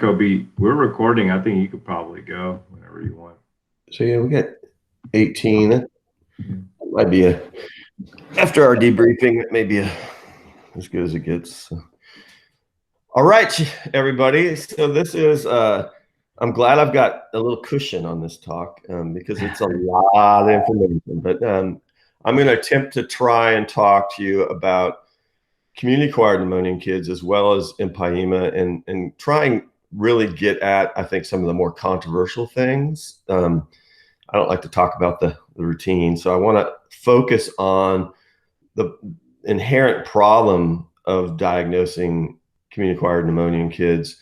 Kobe, we're recording. I think you could probably go whenever you want. So yeah, we got 18. That might be after our debriefing, it may be as good as it gets. So. All right, everybody. So this is, I'm glad I've got a little cushion on this talk because it's a lot of information. But I'm going to attempt to try and talk to you about community-acquired pneumonia in kids as well as empyema and try and really get at, I think, some of the more controversial things. I don't like to talk about the routine. So I want to focus on the inherent problem of diagnosing community-acquired pneumonia in kids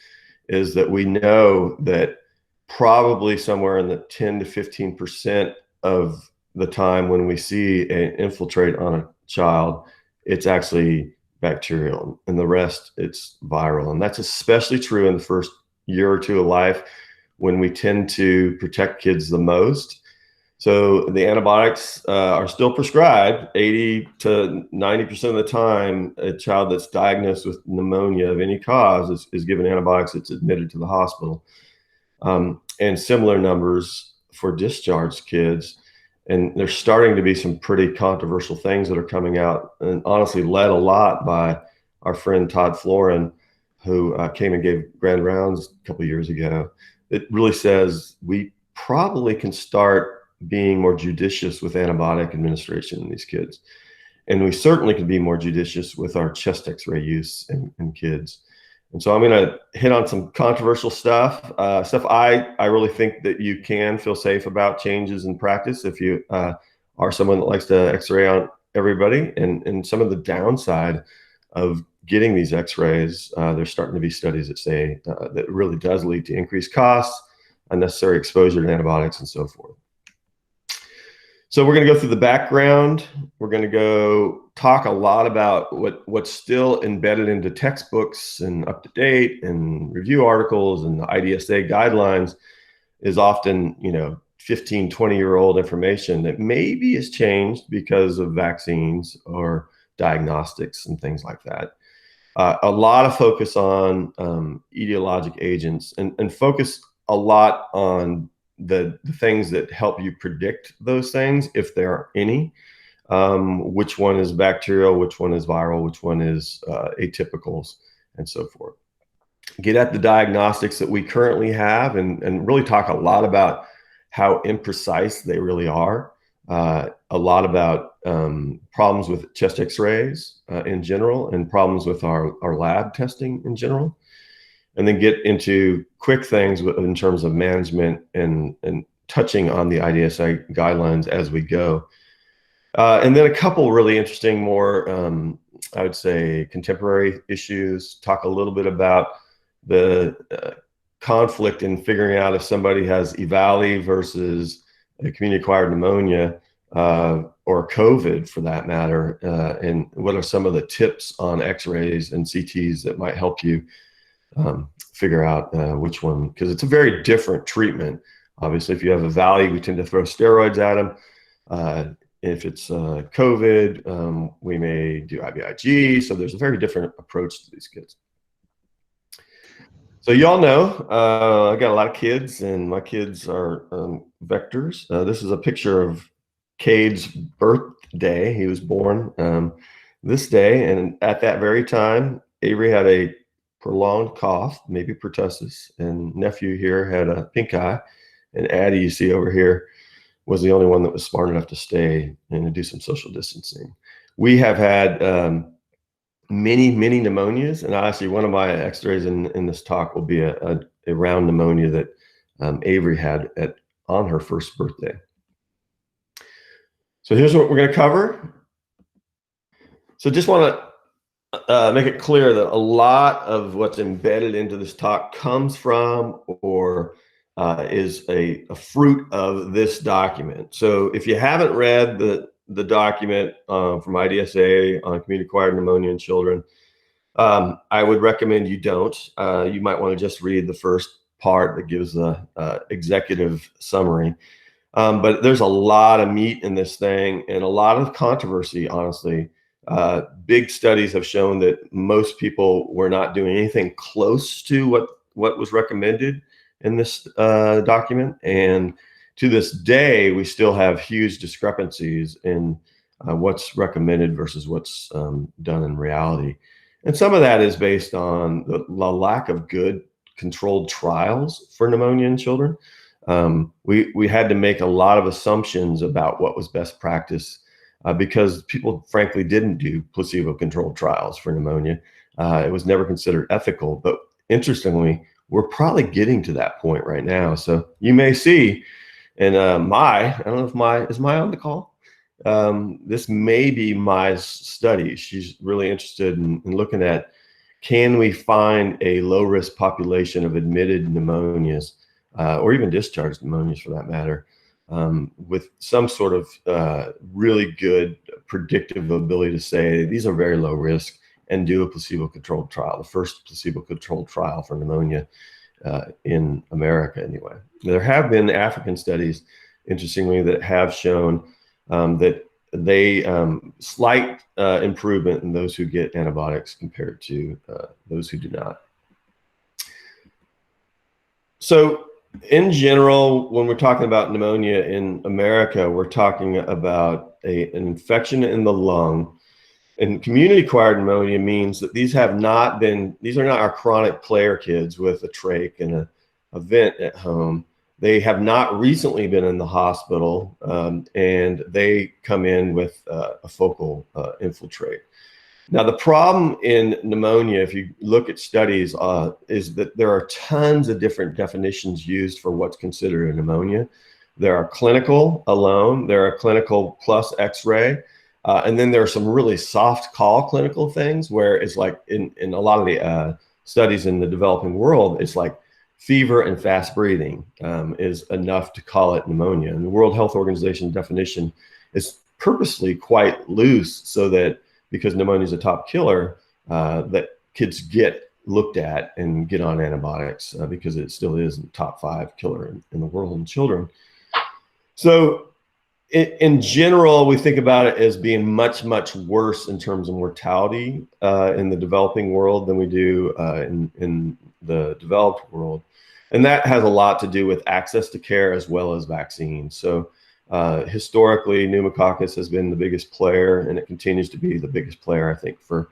is that we know that probably somewhere in the 10 to 15% of the time when we see an infiltrate on a child, it's actually bacterial, and the rest it's viral. And that's especially true in the first year or two of life when we tend to protect kids the most. So the antibiotics are still prescribed 80 to 90% of the time. A child that's diagnosed with pneumonia of any cause is given antibiotics, it's admitted to the hospital. And similar numbers for discharged kids. And there's starting to be some pretty controversial things that are coming out, and honestly led a lot by our friend Todd Florin, who came and gave grand rounds a couple of years ago. It really says we probably can start being more judicious with antibiotic administration in these kids. And we certainly can be more judicious with our chest x-ray use in kids. And so I'm going to hit on some controversial stuff, stuff I really think that you can feel safe about changes in practice if you are someone that likes to x-ray on everybody, and some of the downside of getting these x-rays. There's starting to be studies that say that it really does lead to increased costs, unnecessary exposure to antibiotics, and so forth. So we're going to go through the background. We're going to go talk a lot about what's still embedded into textbooks and up to date and review articles, and the IDSA guidelines is often, 15, 20-year-old information that maybe has changed because of vaccines or diagnostics and things like that. A lot of focus on etiologic agents and focus a lot on the things that help you predict those things, if there are any, which one is bacterial, which one is viral, which one is atypicals, and so forth. Get at the diagnostics that we currently have and really talk a lot about how imprecise they really are. A lot about problems with chest x-rays in general, and problems with our lab testing in general. And then get into quick things in terms of management and touching on the IDSA guidelines as we go. And then a couple really interesting, more, I would say, contemporary issues. Talk a little bit about the conflict in figuring out if somebody has EVALI versus a community-acquired pneumonia or COVID for that matter. And what are some of the tips on x-rays and CTs that might help you figure out which one, because it's a very different treatment. Obviously, if you have a EVALI, we tend to throw steroids at them. If it's COVID, we may do IVIG. So there's a very different approach to these kids. So you all know, I got a lot of kids, and my kids are vectors. This is a picture of Cade's birthday. He was born this day, and at that very time, Avery had a prolonged cough, maybe pertussis, and nephew here had a pink eye, and Addie, you see over here, was the only one that was smart enough to stay and do some social distancing. We have had many pneumonias, and actually one of my x-rays in this talk will be a round pneumonia that Avery had on her first birthday. So here's what we're going to cover. So just want to make it clear that a lot of what's embedded into this talk comes from or is a fruit of this document. So if you haven't read the document from IDSA on community-acquired pneumonia in children, I would recommend you don't. You might want to just read the first part that gives the executive summary. But there's a lot of meat in this thing and a lot of controversy, honestly. Big studies have shown that most people were not doing anything close to what was recommended in this document. And to this day, we still have huge discrepancies in what's recommended versus what's done in reality. And some of that is based on the lack of good controlled trials for pneumonia in children. We had to make a lot of assumptions about what was best practice because people frankly didn't do placebo-controlled trials for pneumonia. It was never considered ethical, but interestingly, we're probably getting to that point right now. So you may see, and I don't know if is Maya on the call? This may be Maya's study. She's really interested in looking at, can we find a low-risk population of admitted pneumonias, or even discharged pneumonias for that matter, with some sort of really good predictive ability to say these are very low risk, and do a placebo-controlled trial, the first placebo-controlled trial for pneumonia in America anyway. There have been African studies, interestingly, that have shown that they slight improvement in those who get antibiotics compared to those who do not. So in general, when we're talking about pneumonia in America, we're talking about an infection in the lung. And community-acquired pneumonia means that these are not our chronic player kids with a trach and a vent at home. They have not recently been in the hospital, and they come in with a focal infiltrate. Now, the problem in pneumonia, if you look at studies, is that there are tons of different definitions used for what's considered a pneumonia. There are clinical alone, there are clinical plus X-ray, and then there are some really soft call clinical things where it's like in a lot of the studies in the developing world, it's like fever and fast breathing is enough to call it pneumonia. And the World Health Organization definition is purposely quite loose so that because pneumonia is a top killer, that kids get looked at and get on antibiotics because it still is the top 5 killer in the world in children. So in general, we think about it as being much, much worse in terms of mortality in the developing world than we do in the developed world. And that has a lot to do with access to care as well as vaccines. So historically, pneumococcus has been the biggest player, and it continues to be the biggest player, I think, for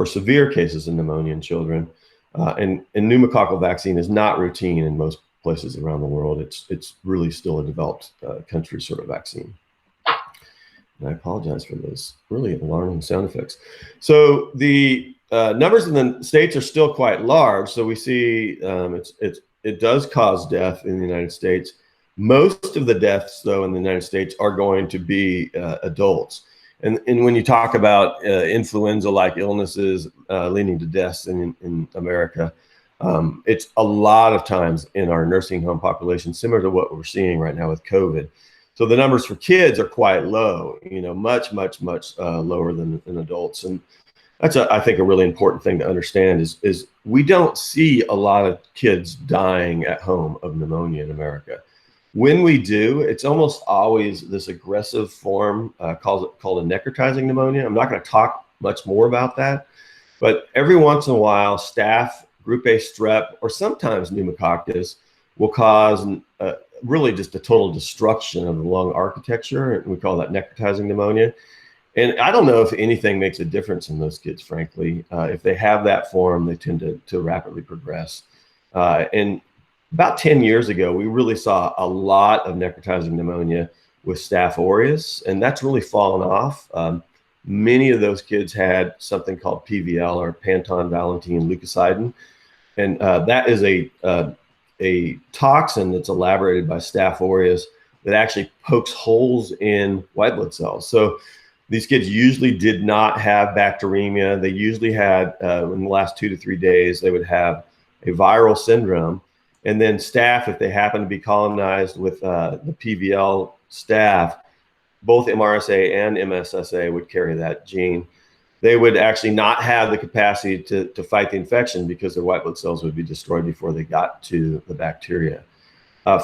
severe cases of pneumonia in children. And pneumococcal vaccine is not routine in most places around the world. It's really still a developed country sort of vaccine. And I apologize for those really alarming sound effects. So the numbers in the States are still quite large. So we see it does cause death in the United States. Most of the deaths, though, in the United States are going to be adults. And when you talk about influenza-like illnesses leading to deaths in America, it's a lot of times in our nursing home population, similar to what we're seeing right now with COVID. So the numbers for kids are quite low, much, much, much lower than adults. And that's, I think, a really important thing to understand is we don't see a lot of kids dying at home of pneumonia in America. When we do, it's almost always this aggressive form called a necrotizing pneumonia. I'm not going to talk much more about that, but every once in a while, staph, group A strep, or sometimes pneumococcus will cause really just a total destruction of the lung architecture. And we call that necrotizing pneumonia. And I don't know if anything makes a difference in those kids, frankly. If they have that form, they tend to rapidly progress. And about 10 years ago, we really saw a lot of necrotizing pneumonia with Staph aureus, and that's really fallen off. Many of those kids had something called PVL, or Panton Valentine leukocidin, and that is a toxin that's elaborated by Staph aureus that actually pokes holes in white blood cells. So these kids usually did not have bacteremia. They usually had, in the last 2 to 3 days, they would have a viral syndrome. And then staph, if they happen to be colonized with the PVL staph, both MRSA and MSSA would carry that gene. They would actually not have the capacity to fight the infection because their white blood cells would be destroyed before they got to the bacteria.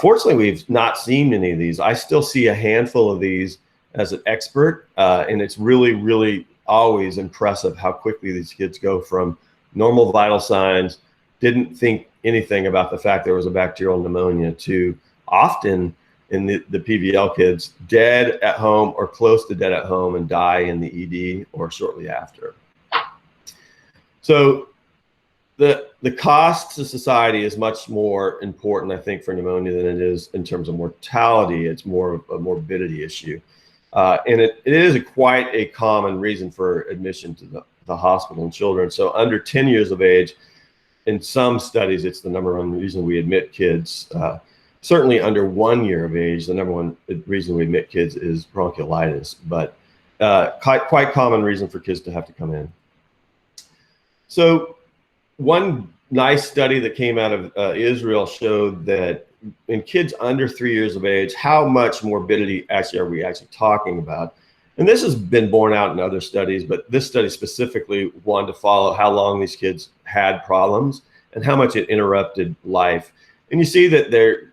Fortunately, we've not seen many of these. I still see a handful of these as an expert, and it's really, really always impressive how quickly these kids go from normal vital signs, didn't think anything about the fact there was a bacterial pneumonia to often in the PVL kids dead at home or close to dead at home and die in the ED or shortly after. So the cost to society is much more important, I think, for pneumonia than it is in terms of mortality. It's more of a morbidity issue. And it is quite a common reason for admission to the hospital in children. So under 10 years of age, in some studies, it's the number one reason we admit kids. Certainly under 1 year of age, the number one reason we admit kids is bronchiolitis, but quite common reason for kids to have to come in. So one nice study that came out of Israel showed that in kids under 3 years of age, how much morbidity are we actually talking about? And this has been borne out in other studies, but this study specifically wanted to follow how long these kids had problems and how much it interrupted life. And you see that they're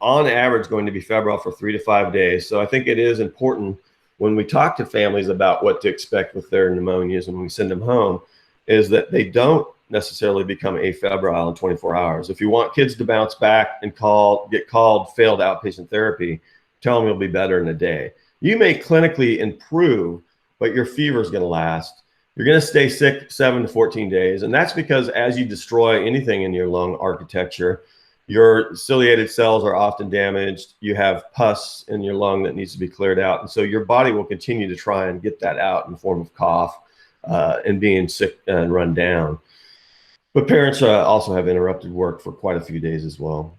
on average going to be febrile for 3 to 5 days. So I think it is important when we talk to families about what to expect with their pneumonias and when we send them home, is that they don't necessarily become afebrile in 24 hours. If you want kids to bounce back and get called failed outpatient therapy, tell them you'll be better in a day. You may clinically improve, but your fever is going to last. You're going to stay sick 7 to 14 days. And that's because as you destroy anything in your lung architecture, your ciliated cells are often damaged. You have pus in your lung that needs to be cleared out. And so your body will continue to try and get that out in the form of cough and being sick and run down. But parents also have interrupted work for quite a few days as well.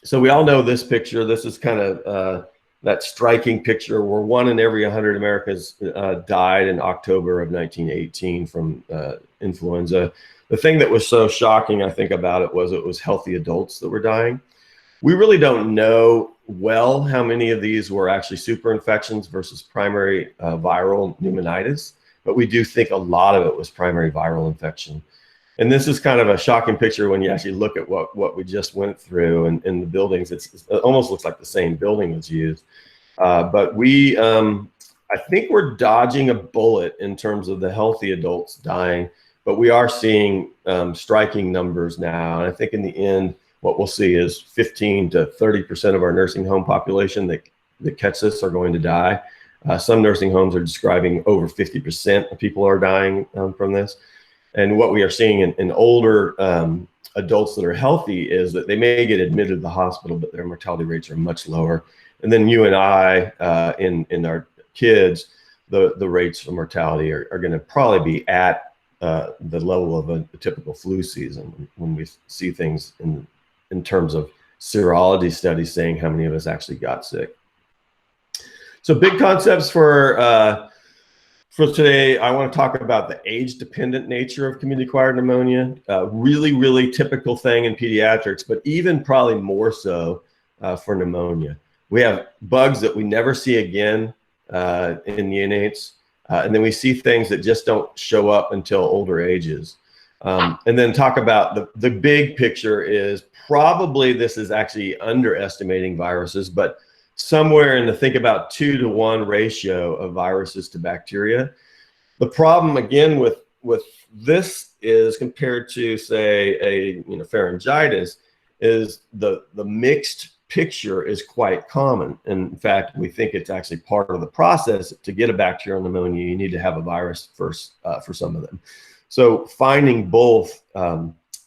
So we all know this picture. This is kind of that striking picture where 1 in every 100 Americans died in October of 1918 from influenza. The thing that was so shocking, I think, about it was healthy adults that were dying. We really don't know well how many of these were actually super infections versus primary viral pneumonitis, but we do think a lot of it was primary viral infection. And this is kind of a shocking picture when you actually look at what we just went through and in the buildings. It almost looks like the same building was used. But I think we're dodging a bullet in terms of the healthy adults dying, but we are seeing striking numbers now. And I think in the end, what we'll see is 15 to 30% of our nursing home population that catch this are going to die. Some nursing homes are describing over 50% of people are dying from this. And what we are seeing in older adults that are healthy is that they may get admitted to the hospital, but their mortality rates are much lower. And then you and I, in our kids, the rates of mortality are going to probably be at the level of a typical flu season when we see things in terms of serology studies saying how many of us actually got sick. So big concepts for today, I want to talk about the age-dependent nature of community-acquired pneumonia. Really, really typical thing in pediatrics, but even probably more so for pneumonia. We have bugs that we never see again in neonates, and then we see things that just don't show up until older ages. And then talk about the big picture is probably this is actually underestimating viruses, but somewhere in the think about 2-to-1 ratio of viruses to bacteria. The problem again with this is compared to say a pharyngitis is the mixed picture is quite common. And in fact, we think it's actually part of the process. To get a bacterial pneumonia, you need to have a virus first for some of them. So finding both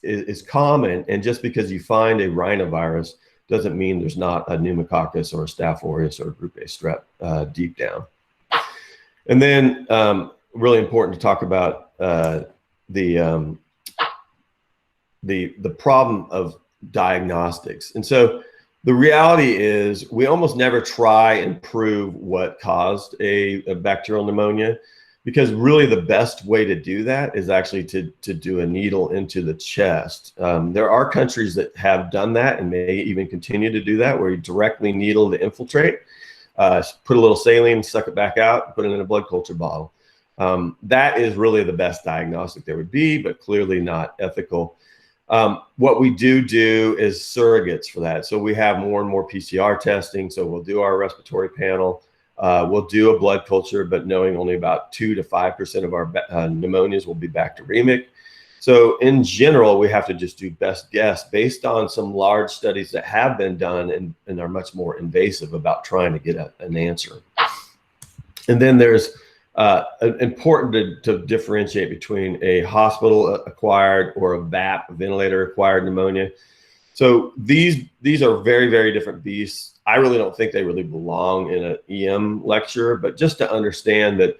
is common, and just because you find a rhinovirus doesn't mean there's not a pneumococcus or a Staph aureus or a group A strep deep down. And then really important to talk about the problem of diagnostics. And so the reality is we almost never try and prove what caused a bacterial pneumonia, because really the best way to do that is actually to do a needle into the chest. There are countries that have done that and may even continue to do that, where you directly needle to infiltrate, put a little saline, suck it back out, put it in a blood culture bottle. That is really the best diagnostic there would be, but clearly not ethical. What we do is surrogates for that. So we have more and more PCR testing. So we'll do our respiratory panel. We'll do a blood culture, but knowing only about 2 to 5% of our pneumonias will be bacteremic. So in general, we have to just do best guess based on some large studies that have been done and are much more invasive about trying to get an answer. And then there's important to differentiate between a hospital acquired or a VAP, ventilator acquired pneumonia. So these are very, very different beasts. I really don't think they really belong in an EM lecture, but just to understand that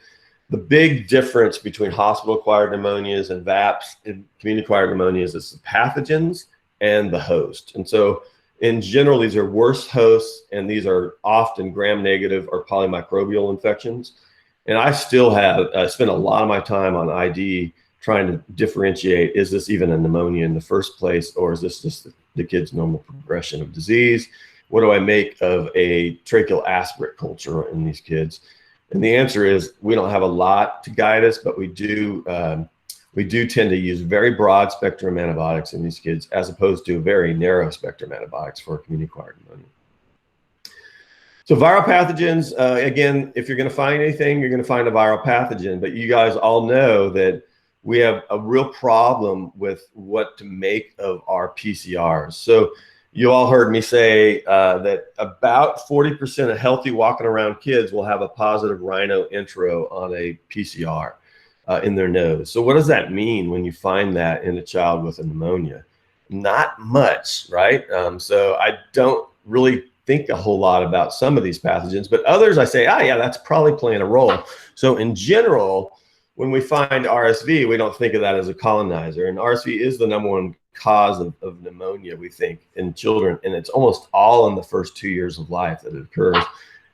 the big difference between hospital-acquired pneumonias and VAPs and community-acquired pneumonias is the pathogens and the host. And so in general, these are worse hosts, and these are often gram-negative or polymicrobial infections. And I still have spent a lot of my time on ID trying to differentiate, is this even a pneumonia in the first place, or is this just the kid's normal progression of disease? What do I make of a tracheal aspirate culture in these kids? And the answer is we don't have a lot to guide us, but we do tend to use very broad spectrum antibiotics in these kids as opposed to very narrow spectrum antibiotics for community-acquired pneumonia. So viral pathogens, again, if you're going to find anything, you're going to find a viral pathogen. But you guys all know that we have a real problem with what to make of our PCRs. So you all heard me say that about 40% of healthy walking around kids will have a positive rhino intro on a PCR in their nose. So what does that mean when you find that in a child with a pneumonia? Not much, right? So I don't really think a whole lot about some of these pathogens, but others I say, yeah, that's probably playing a role. So in general, when we find RSV, we don't think of that as a colonizer, and RSV is the #1 cause of pneumonia, we think, in children, and it's almost all in the first 2 years of life that it occurs.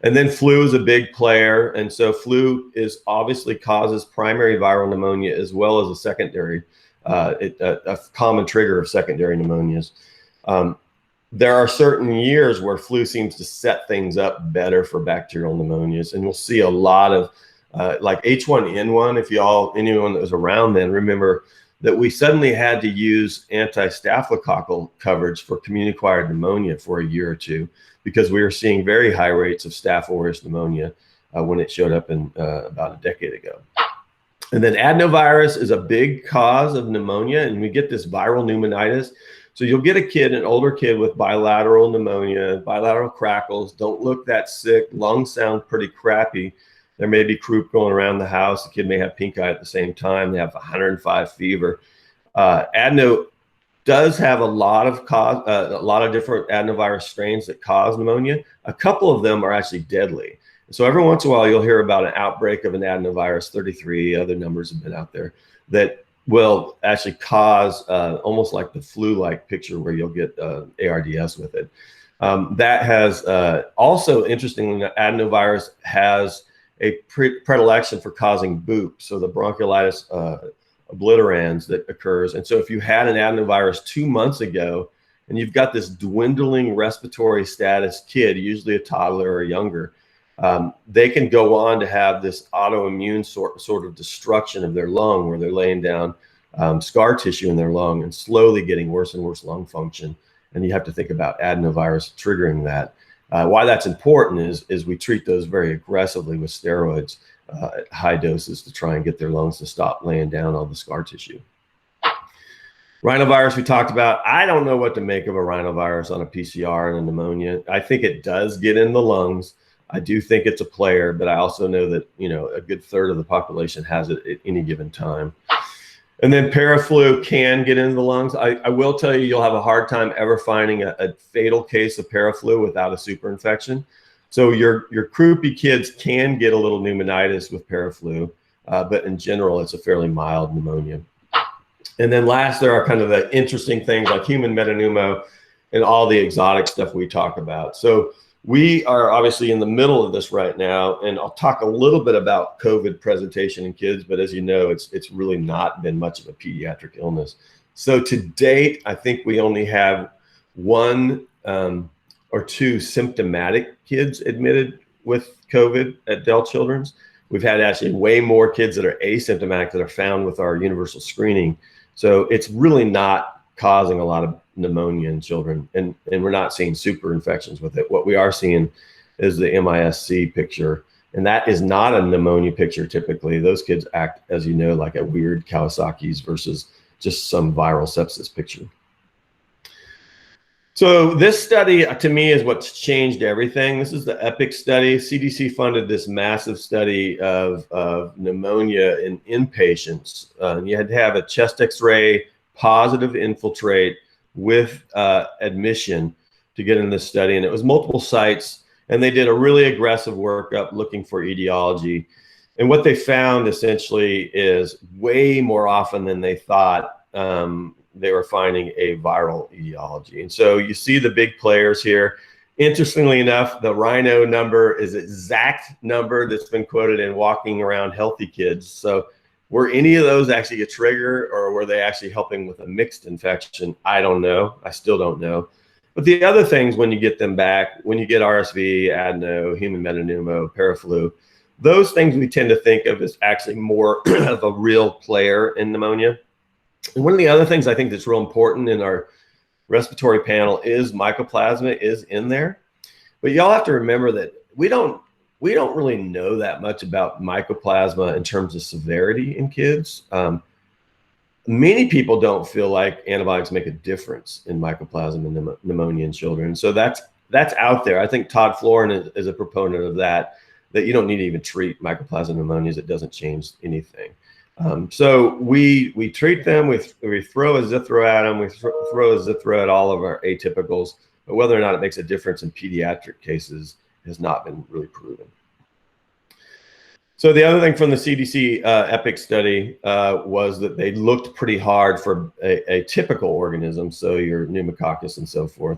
And then flu is a big player, and so flu is obviously causes primary viral pneumonia as well as a secondary, a common trigger of secondary pneumonias. There are certain years where flu seems to set things up better for bacterial pneumonias, and we'll see a lot of like H1N1. If anyone that was around then, remember that we suddenly had to use anti-staphylococcal coverage for community-acquired pneumonia for a year or two because we were seeing very high rates of Staph aureus pneumonia when it showed up in about a decade ago. And then adenovirus is a big cause of pneumonia, and we get this viral pneumonitis. So you'll get a kid, an older kid with bilateral pneumonia, bilateral crackles, don't look that sick, lungs sound pretty crappy. There may be croup going around the house. The kid may have pink eye at the same time. They have 105 fever. Adeno does have a lot of different adenovirus strains that cause pneumonia. A couple of them are actually deadly. So every once in a while, you'll hear about an outbreak of an adenovirus 33. Other numbers have been out there that will actually cause almost like the flu-like picture where you'll get ARDS with it. That has also, interestingly, adenovirus has a predilection for causing BOOP, so the bronchiolitis obliterans that occurs. And so if you had an adenovirus 2 months ago and you've got this dwindling respiratory status kid, usually a toddler or younger, they can go on to have this autoimmune sort of destruction of their lung where they're laying down scar tissue in their lung and slowly getting worse and worse lung function. And you have to think about adenovirus triggering that. Why that's important is we treat those very aggressively with steroids at high doses to try and get their lungs to stop laying down all the scar tissue. Rhinovirus we talked about. I don't know what to make of a rhinovirus on a PCR and a pneumonia. I think it does get in the lungs. I do think it's a player, but I also know that, you know, a good third of the population has it at any given time. And then paraflu can get into the lungs. I will tell you, you'll have a hard time ever finding a fatal case of paraflu without a superinfection. So your croupy kids can get a little pneumonitis with paraflu, but in general, it's a fairly mild pneumonia. And then last, there are kind of the interesting things like human metapneumo and all the exotic stuff we talk about. So we are obviously in the middle of this right now, and I'll talk a little bit about COVID presentation in kids, but as you know, it's really not been much of a pediatric illness. So to date, I think we only have 1 or 2 symptomatic kids admitted with COVID at Dell Children's. We've had actually way more kids that are asymptomatic that are found with our universal screening. So it's really not causing a lot of pneumonia in children, and we're not seeing super infections with it. What we are seeing is the MISC picture, and that is not a pneumonia picture typically. Those kids act, as you know, like a weird Kawasaki's versus just some viral sepsis picture. So this study, to me, is what's changed everything. This is the EPIC study. CDC funded this massive study of pneumonia in inpatients. You had to have a chest X-ray positive infiltrate with admission to get in this study. And it was multiple sites. And they did a really aggressive workup looking for etiology. And what they found essentially is way more often than they thought they were finding a viral etiology. And so you see the big players here. Interestingly enough, the rhino number is exact number that's been quoted in Walking Around Healthy Kids. So were any of those actually a trigger, or were they actually helping with a mixed infection? I don't know. I still don't know. But the other things, when you get them back, when you get RSV, adeno, human metapneumo, paraflu, those things we tend to think of as actually more of a real player in pneumonia. And one of the other things I think that's real important in our respiratory panel is mycoplasma is in there. But y'all have to remember that we don't really know that much about mycoplasma in terms of severity in kids. Many people don't feel like antibiotics make a difference in mycoplasma and pneumonia in children. So that's out there. I think Todd Florin is a proponent of that you don't need to even treat mycoplasma pneumonias. It doesn't change anything. So we treat them, we throw a Zithro at them, we throw a Zithro at all of our atypicals, but whether or not it makes a difference in pediatric cases has not been really proven. So the other thing from the CDC EPIC study was that they looked pretty hard for a typical organism, so your pneumococcus and so forth.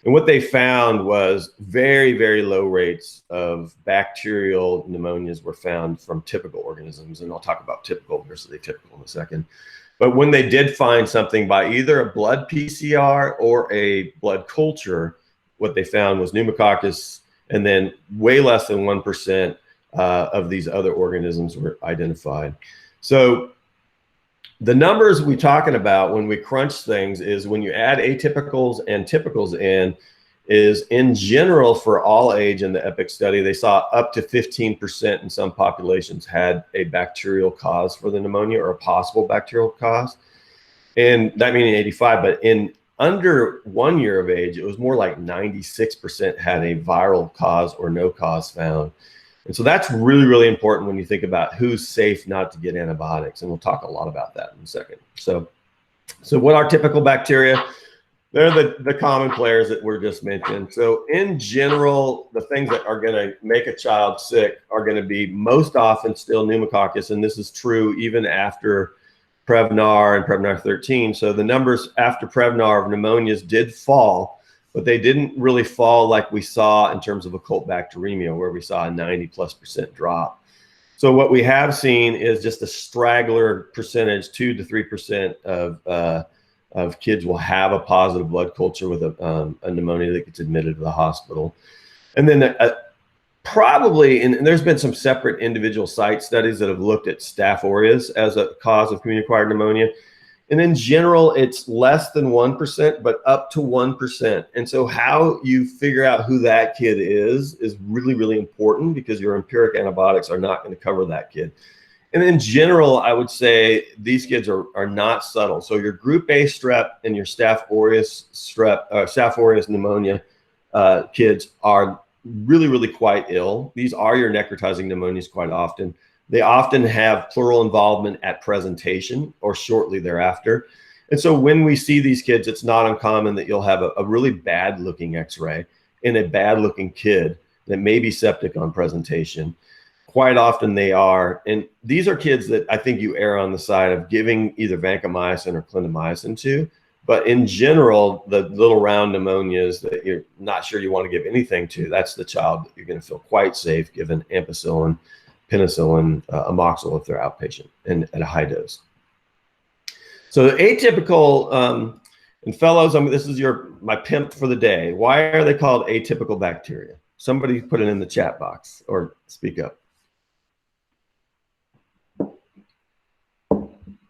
And what they found was very, very low rates of bacterial pneumonias were found from typical organisms. And I'll talk about typical versus atypical in a second. But when they did find something by either a blood PCR or a blood culture, what they found was pneumococcus, and then way less than 1% of these other organisms were identified. So the numbers we're talking about when we crunch things is when you add atypicals and typicals in general for all age in the EPIC study, they saw up to 15% in some populations had a bacterial cause for the pneumonia or a possible bacterial cause. And that meaning 85, but in under 1 year of age, it was more like 96% had a viral cause or no cause found. And so that's really, really important when you think about who's safe not to get antibiotics. And we'll talk a lot about that in a second. So what are typical bacteria? They're the common players that were just mentioned. So in general, the things that are going to make a child sick are going to be most often still pneumococcus. And this is true even after Prevnar and Prevnar 13. So the numbers after Prevnar of pneumonias did fall, but they didn't really fall like we saw in terms of occult bacteremia, where we saw a 90+% drop. So what we have seen is just a straggler percentage, 2 to 3% of kids will have a positive blood culture with a pneumonia that gets admitted to the hospital. And then probably, and there's been some separate individual site studies that have looked at Staph aureus as a cause of community-acquired pneumonia. And in general, it's less than 1%, but up to 1%. And so how you figure out who that kid is really, really important, because your empiric antibiotics are not going to cover that kid. And in general, I would say these kids are not subtle. So your group A strep and your Staph aureus pneumonia kids are really, really quite ill. These are your necrotizing pneumonias quite often. They often have pleural involvement at presentation or shortly thereafter. And so when we see these kids, it's not uncommon that you'll have a really bad looking X-ray in a bad looking kid that may be septic on presentation. Quite often they are. And these are kids that I think you err on the side of giving either vancomycin or clindamycin to. But in general, the little round pneumonias that you're not sure you want to give anything to, that's the child that you're going to feel quite safe given ampicillin, penicillin, amoxicillin if they're outpatient and at a high dose. So the atypical, and fellows, this is my pimp for the day. Why are they called atypical bacteria? Somebody put it in the chat box or speak up.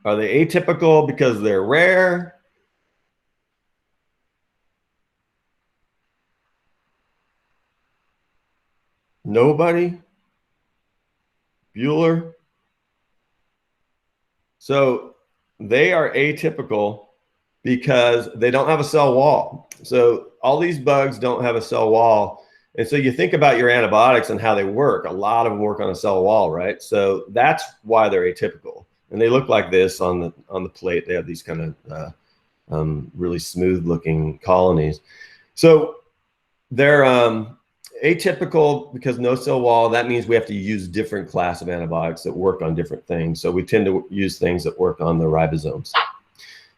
Are they atypical because they're rare? Nobody? Bueller? So they are atypical because they don't have a cell wall. So all these bugs don't have a cell wall. And so you think about your antibiotics and how they work. A lot of them work on a cell wall, right? So that's why they're atypical. And they look like this on the plate. They have these kind of really smooth looking colonies. So they're atypical because no cell wall. That means we have to use different class of antibiotics that work on different things. So we tend to use things that work on the ribosomes.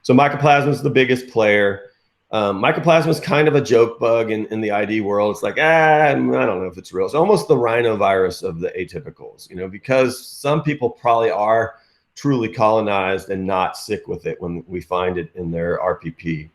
So Mycoplasma is the biggest player. Mycoplasma is kind of a joke bug in the ID world. It's like, I don't know if it's real. It's almost the rhinovirus of the atypicals, you know, because some people probably are truly colonized and not sick with it when we find it in their RPP.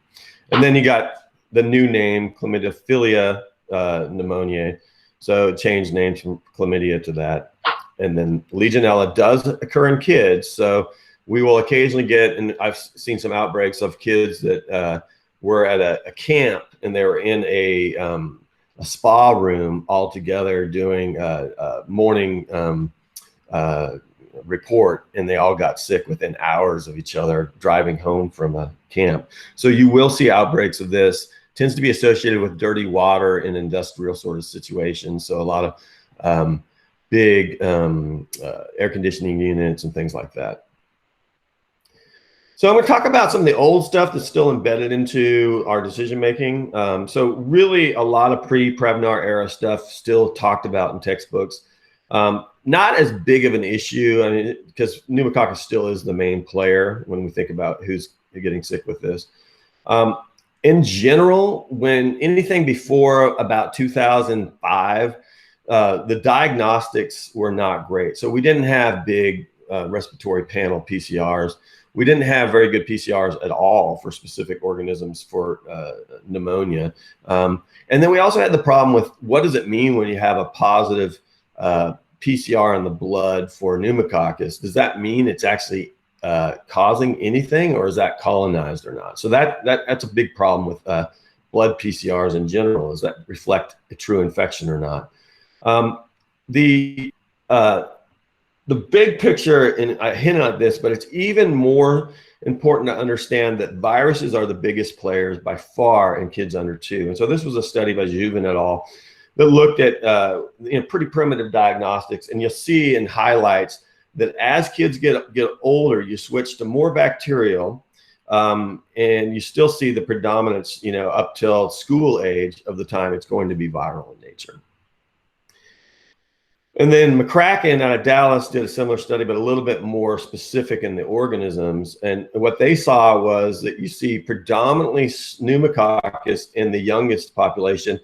And then you got the new name, chlamydia pneumonia. So changed name from chlamydia to that. And then Legionella does occur in kids. So we will occasionally get, and I've seen some outbreaks of kids that were at a camp and they were in a spa room all together doing a morning report, and they all got sick within hours of each other driving home from a camp. So you will see outbreaks of this. Tends to be associated with dirty water in industrial sort of situations. So a lot of big air conditioning units and things like that. So I'm going to talk about some of the old stuff that's still embedded into our decision making. So really a lot of pre-Prevnar era stuff still talked about in textbooks. Not as big of an issue, I mean, because pneumococcus still is the main player when we think about who's getting sick with this. In general, when anything before about 2005, the diagnostics were not great. So we didn't have big respiratory panel PCRs. We didn't have very good PCRs at all for specific organisms for pneumonia. And then we also had the problem with what does it mean when you have a positive PCR in the blood for pneumococcus? Does that mean it's actually causing anything, or is that colonized or not? So that's a big problem with blood PCRs in general. Does that reflect a true infection or not? The big picture, and I hinted at this, but it's even more important to understand that viruses are the biggest players by far in kids under 2. And so this was a study by Juven et al. That looked at pretty primitive diagnostics, and you'll see in highlights that as kids get older, you switch to more bacterial, and you still see the predominance, up till school age of the time it's going to be viral in nature. And then McCracken out of Dallas did a similar study, but a little bit more specific in the organisms. And what they saw was that you see predominantly pneumococcus in the youngest population.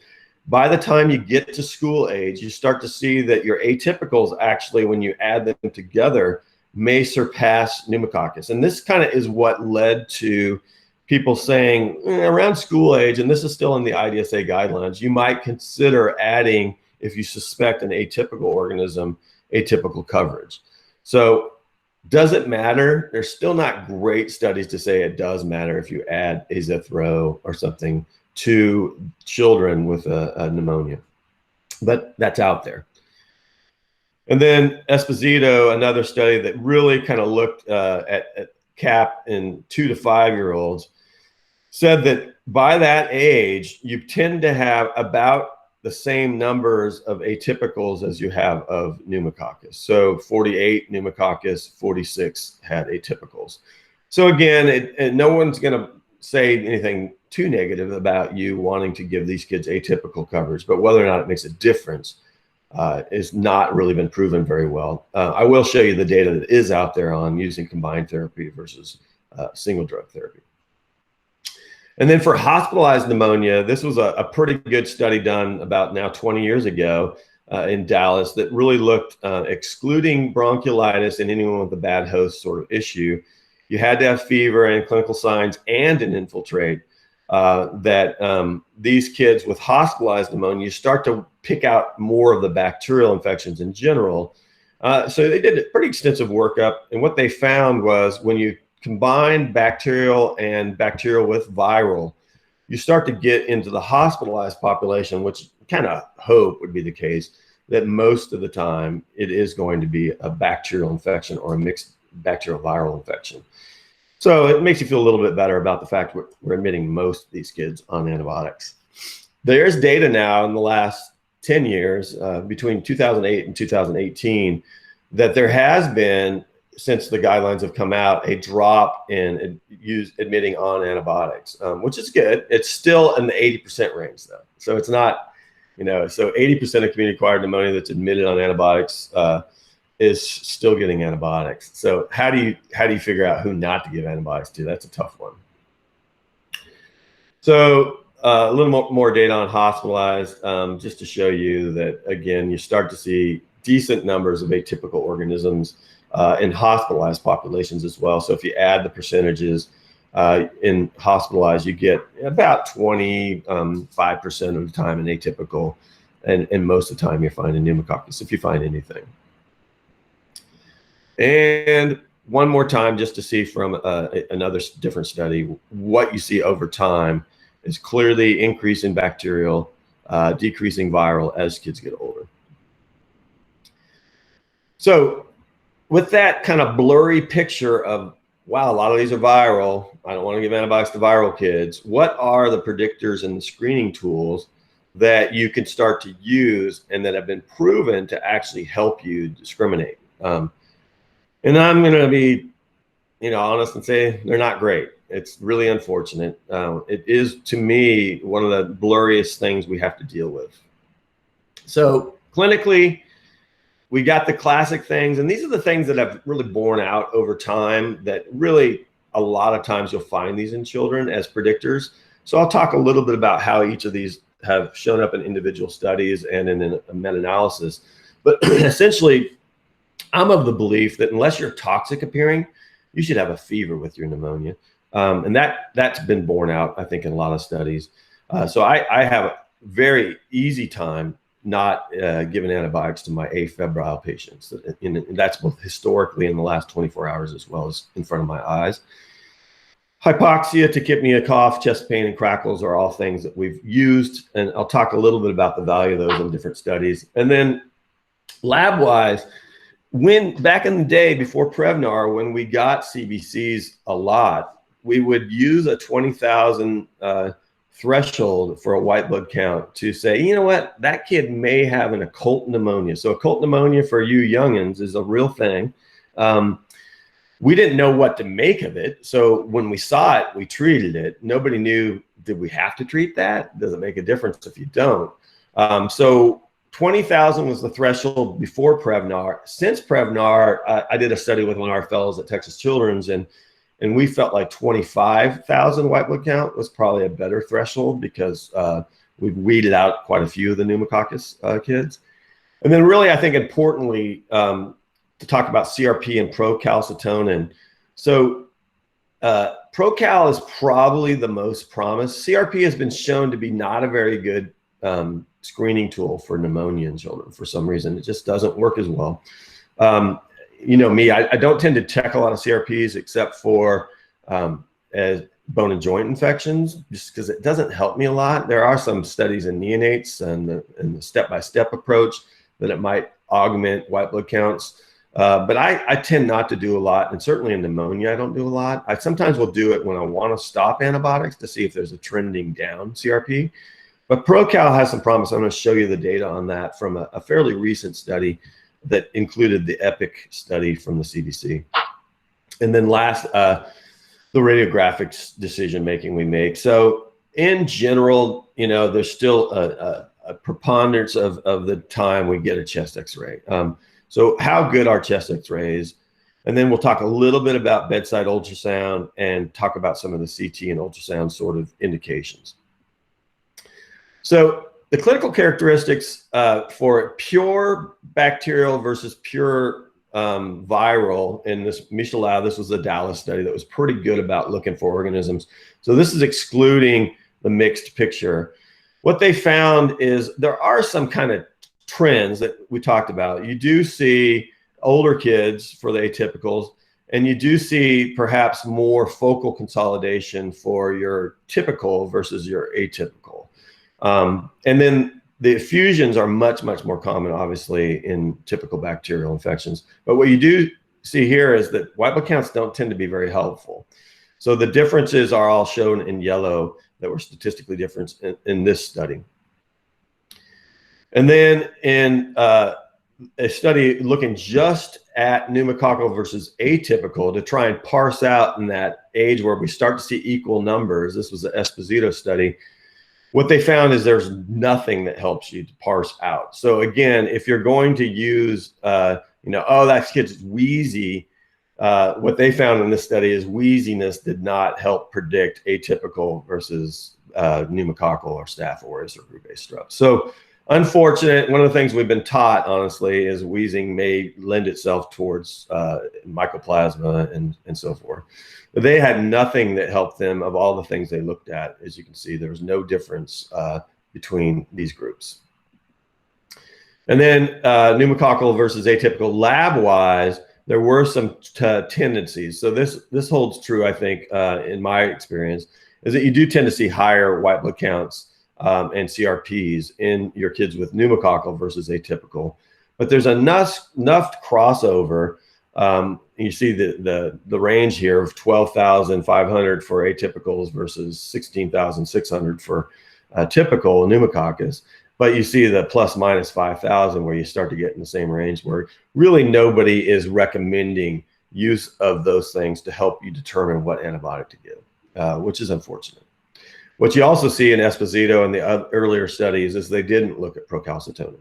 By the time you get to school age, you start to see that your atypicals actually, when you add them together, may surpass pneumococcus. And this kind of is what led to people saying around school age, and this is still in the IDSA guidelines, you might consider adding, if you suspect an atypical organism, atypical coverage. So does it matter? There's still not great studies to say it does matter if you add azithro or something to children with a pneumonia, but that's out there. And then Esposito, another study that really kind of looked at CAP in 2 to 5 year olds, said that by that age, you tend to have about the same numbers of atypicals as you have of pneumococcus. So 48 pneumococcus, 46 had atypicals. So again, no one's going to say anything too negative about you wanting to give these kids atypical coverage, but whether or not it makes a difference is not really been proven very well. I will show you the data that is out there on using combined therapy versus single drug therapy. And then for hospitalized pneumonia, this was a pretty good study done about now 20 years ago in Dallas that really looked excluding bronchiolitis and anyone with a bad host sort of issue. You had to have fever and clinical signs and an infiltrate. These kids with hospitalized pneumonia, you start to pick out more of the bacterial infections in general. So they did a pretty extensive workup, and what they found was when you combine bacterial and bacterial with viral, you start to get into the hospitalized population, which kind of hope would be the case, that most of the time it is going to be a bacterial infection or a mixed bacterial viral infection. So it makes you feel a little bit better about the fact we're admitting most of these kids on antibiotics. There's data now in the last 10 years, between 2008 and 2018, that there has been, since the guidelines have come out, a drop in admitting on antibiotics, which is good. It's still in the 80% range though. So it's not, so 80% of community-acquired pneumonia that's admitted on antibiotics is still getting antibiotics. So how do you figure out who not to give antibiotics to? That's a tough one. So a little more data on hospitalized, just to show you that, again, you start to see decent numbers of atypical organisms in hospitalized populations as well. So if you add the percentages in hospitalized, you get about 25% of the time in atypical, and most of the time you're finding pneumococcus, if you find anything. And one more time, just to see from another different study, what you see over time is clearly increasing bacterial, decreasing viral as kids get older. So with that kind of blurry picture of, wow, a lot of these are viral, I don't want to give antibiotics to viral kids, what are the predictors and the screening tools that you can start to use and that have been proven to actually help you discriminate? And I'm going to be, honest and say they're not great. It's really unfortunate. It is, to me, one of the blurriest things we have to deal with. So clinically, we got the classic things, and these are the things that have really borne out over time that really a lot of times you'll find these in children as predictors. So I'll talk a little bit about how each of these have shown up in individual studies and in a meta-analysis. But essentially, I'm of the belief that unless you're toxic appearing, you should have a fever with your pneumonia. And that's been borne out, I think, in a lot of studies. So I have a very easy time not giving antibiotics to my afebrile patients. And that's both historically in the last 24 hours as well as in front of my eyes. Hypoxia, tachypnea, cough, chest pain, and crackles are all things that we've used. And I'll talk a little bit about the value of those in different studies. And then lab-wise, back in the day before Prevnar, when we got CBCs a lot, we would use a 20,000 threshold for a white blood count to say, you know what, that kid may have an occult pneumonia. So occult pneumonia for you youngins is a real thing. We didn't know what to make of it. So when we saw it, we treated it. Nobody knew, did we have to treat that? Does it make a difference if you don't? So 20,000 was the threshold before Prevnar. Since Prevnar, I did a study with one of our fellows at Texas Children's, and we felt like 25,000 white blood count was probably a better threshold because we've weeded out quite a few of the pneumococcus kids. And then really, I think importantly, to talk about CRP and procalcitonin. So procal is probably the most promised. CRP has been shown to be not a very good screening tool for pneumonia in children for some reason. It just doesn't work as well. You know me, I don't tend to check a lot of CRPs except for as bone and joint infections, just because it doesn't help me a lot. There are some studies in neonates and the step-by-step approach that it might augment white blood counts. But I tend not to do a lot, and certainly in pneumonia, I don't do a lot. I sometimes will do it when I want to stop antibiotics to see if there's a trending down CRP. But procal has some promise. I'm going to show you the data on that from a fairly recent study that included the EPIC study from the CDC. And then last, the radiographic decision-making we make. So in general, you know, there's still a preponderance of the time we get a chest x-ray. So how good are chest x-rays? And then we'll talk a little bit about bedside ultrasound and talk about some of the CT and ultrasound sort of indications. So the clinical characteristics for pure bacterial versus pure viral in this Michel, this was the Dallas study that was pretty good about looking for organisms. So this is excluding the mixed picture. What they found is there are some kind of trends that we talked about. You do see older kids for the atypicals, and you do see perhaps more focal consolidation for your typical versus your atypical. And then the effusions are much, much more common, obviously, in typical bacterial infections. But what you do see here is that white blood counts don't tend to be very helpful. So the differences are all shown in yellow that were statistically different in this study. And then in a study looking just at pneumococcal versus atypical to try and parse out in that age where we start to see equal numbers, this was the Esposito study, what they found is there's nothing that helps you to parse out. So again, if you're going to use, oh, that kid's wheezy, what they found in this study is wheeziness did not help predict atypical versus pneumococcal or Staph aureus or group-based strep. So unfortunate. One of the things we've been taught, honestly, is wheezing may lend itself towards mycoplasma and so forth. But they had nothing that helped them of all the things they looked at. As you can see, there was no difference between these groups. And then pneumococcal versus atypical lab-wise, there were some tendencies. So this holds true, I think, in my experience, is that you do tend to see higher white blood counts and CRPs in your kids with pneumococcal versus atypical. But there's enough crossover. You see the range here of 12,500 for atypicals versus 16,600 for typical pneumococcus. But you see the plus minus 5,000 where you start to get in the same range where really nobody is recommending use of those things to help you determine what antibiotic to give, which is unfortunate. What you also see in Esposito and the earlier studies is they didn't look at procalcitonin.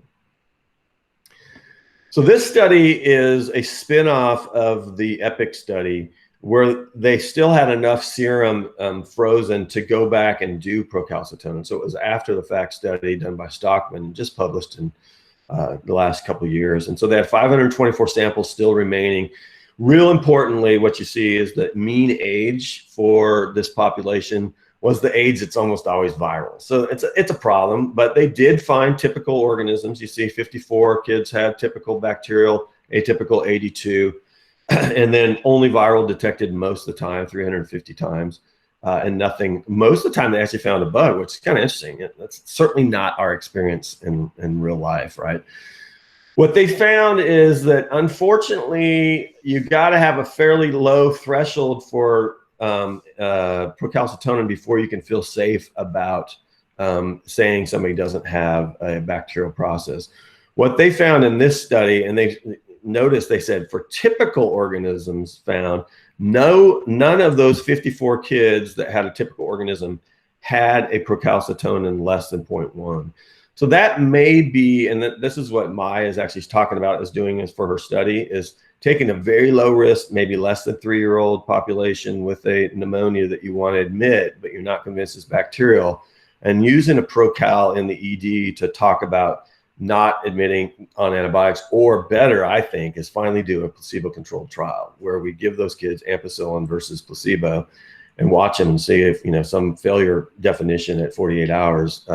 So this study is a spin-off of the EPIC study where they still had enough serum frozen to go back and do procalcitonin. So it was after the fact study done by Stockman, just published in the last couple of years. And so they had 524 samples still remaining. Real importantly, what you see is that mean age for this population was the age that's almost always viral. So it's a problem, but they did find typical organisms. You see 54 kids had typical bacterial, atypical 82, and then only viral detected most of the time, 350 times, and nothing. Most of the time they actually found a bug, which is kind of interesting. That's certainly not our experience in real life, right? What they found is that unfortunately, you got to have a fairly low threshold for procalcitonin before you can feel safe about saying somebody doesn't have a bacterial process. What they found in this study, and they noticed, they said for typical organisms found, none of those 54 kids that had a typical organism had a procalcitonin less than 0.1. So that may be, and this is what Maya is actually talking about, is doing this for her study, is taking a very low risk, maybe less than 3-year-old population with a pneumonia that you want to admit, but you're not convinced it's bacterial, and using a procal in the ED to talk about not admitting on antibiotics, or better, I think, is finally do a placebo-controlled trial where we give those kids ampicillin versus placebo and watch them and see if, some failure definition at 48 hours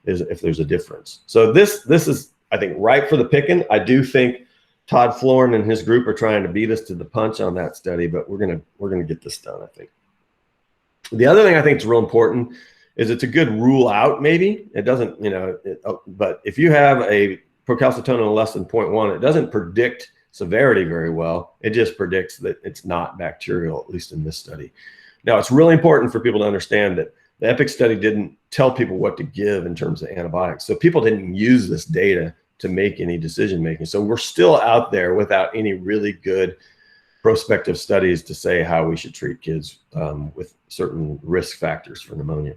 is if there's a difference. So this is, I think, right for the picking. I do think Todd Florin and his group are trying to beat us to the punch on that study, but we're gonna get this done, I think. The other thing I think is real important is it's a good rule out. Maybe it doesn't, but if you have a procalcitonin less than 0.1, it doesn't predict severity very well. It just predicts that it's not bacterial, at least in this study. Now, it's really important for people to understand that the EPIC study didn't tell people what to give in terms of antibiotics. So people didn't use this data to make any decision making. So we're still out there without any really good prospective studies to say how we should treat kids with certain risk factors for pneumonia.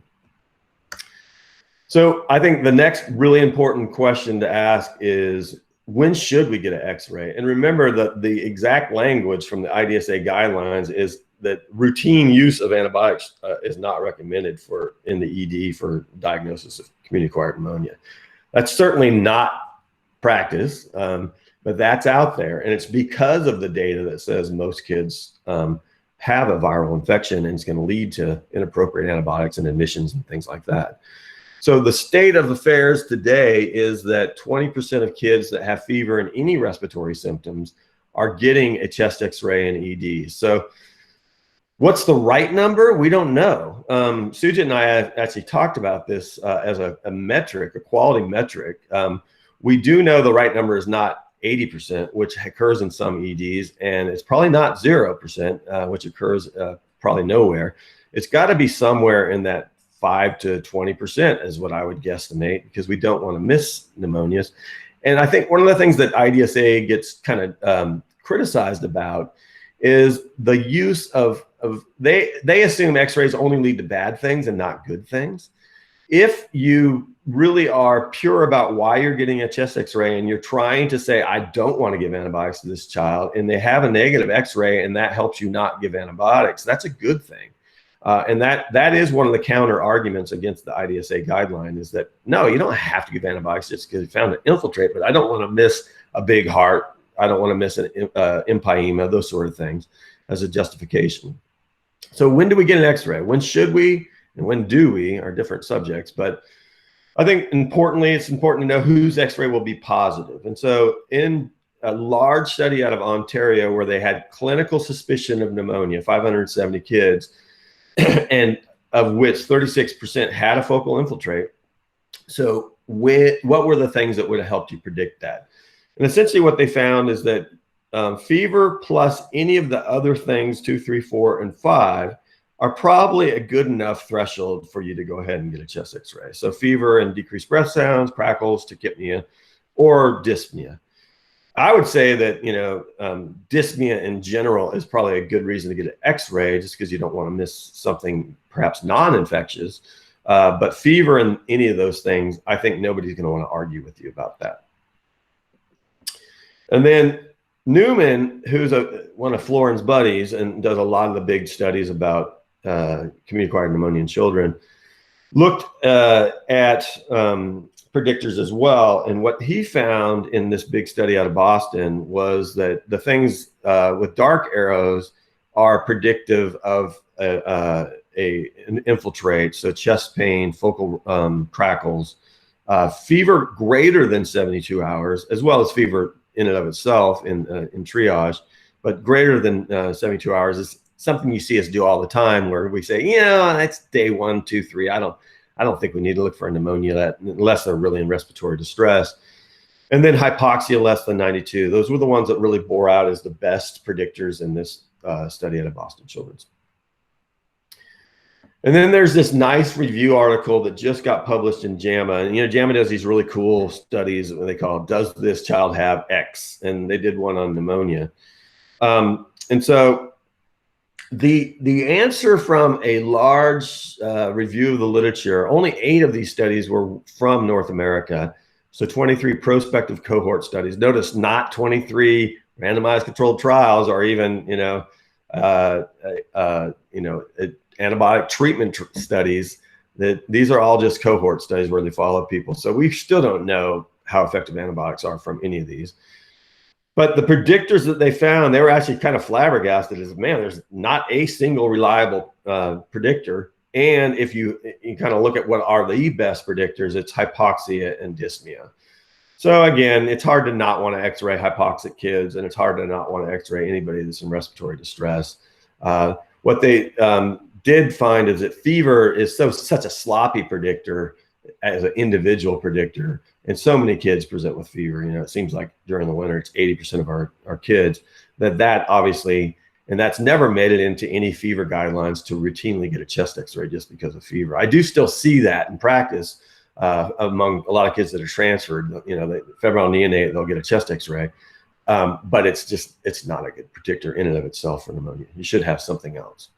So I think the next really important question to ask is, when should we get an X-ray? And remember that the exact language from the IDSA guidelines is that routine use of antibiotics is not recommended in the ED for diagnosis of community-acquired pneumonia. That's certainly not practice, but that's out there. And it's because of the data that says most kids have a viral infection, and it's going to lead to inappropriate antibiotics and admissions and things like that. So the state of affairs today is that 20% of kids that have fever and any respiratory symptoms are getting a chest X-ray and ED. So what's the right number? We don't know. Sujit and I have actually talked about this as a metric, a quality metric. We do know the right number is not 80%, which occurs in some EDs, and it's probably not 0%, which occurs probably nowhere. It's got to be somewhere in that 5 to 20% is what I would guesstimate, because we don't want to miss pneumonias. And I think one of the things that IDSA gets kind of criticized about is the use of they assume x-rays only lead to bad things and not good things. If you really are pure about why you're getting a chest x-ray and you're trying to say, I don't want to give antibiotics to this child, and they have a negative x-ray and that helps you not give antibiotics, that's a good thing. And that is one of the counter arguments against the IDSA guideline, is that, no, you don't have to give antibiotics just because you found an infiltrate, but I don't want to miss a big heart. I don't want to miss an empyema, those sort of things as a justification. So when do we get an x-ray? When should we and when do we are different subjects. But I think importantly, it's important to know whose x-ray will be positive. And so in a large study out of Ontario where they had clinical suspicion of pneumonia, 570 kids, and of which 36% had a focal infiltrate. So what were the things that would have helped you predict that? And essentially what they found is that fever plus any of the other things, 2, 3, 4, and 5, are probably a good enough threshold for you to go ahead and get a chest x-ray. So fever and decreased breath sounds, crackles, tachypnea, or dyspnea. I would say that, dyspnea in general is probably a good reason to get an x-ray, just because you don't want to miss something perhaps non-infectious. But fever and any of those things, I think nobody's going to want to argue with you about that. And then Newman, who's one of Florin's buddies and does a lot of the big studies about community-acquired pneumonia in children, looked at predictors as well. And what he found in this big study out of Boston was that the things with dark arrows are predictive of an infiltrate, so chest pain, focal crackles, fever greater than 72 hours, as well as fever in and of itself in triage, but greater than 72 hours is something you see us do all the time, where we say, that's day 1, 2, 3. I don't think we need to look for a pneumonia unless they're really in respiratory distress. And then hypoxia less than 92. Those were the ones that really bore out as the best predictors in this study out of Boston Children's. And then there's this nice review article that just got published in JAMA. And, JAMA does these really cool studies that they call, does this child have X? And they did one on pneumonia. And so the answer from a large review of the literature, only 8 of these studies were from North America. So 23 prospective cohort studies. Notice not 23 randomized controlled trials or even, antibiotic treatment studies. That these are all just cohort studies where they follow people. So we still don't know how effective antibiotics are from any of these. But the predictors that they found, they were actually kind of flabbergasted as, man, there's not a single reliable predictor. And if you kind of look at what are the best predictors, it's hypoxia and dyspnea. So again, it's hard to not want to x-ray hypoxic kids, and it's hard to not want to x-ray anybody that's in respiratory distress. What they did find is that fever is such a sloppy predictor as an individual predictor. And so many kids present with fever. It seems like during the winter, it's 80% of our kids that obviously, and that's never made it into any fever guidelines to routinely get a chest x-ray just because of fever. I do still see that in practice among a lot of kids that are transferred. Febrile neonate, they'll get a chest x-ray. But it's not a good predictor in and of itself for pneumonia. You should have something else.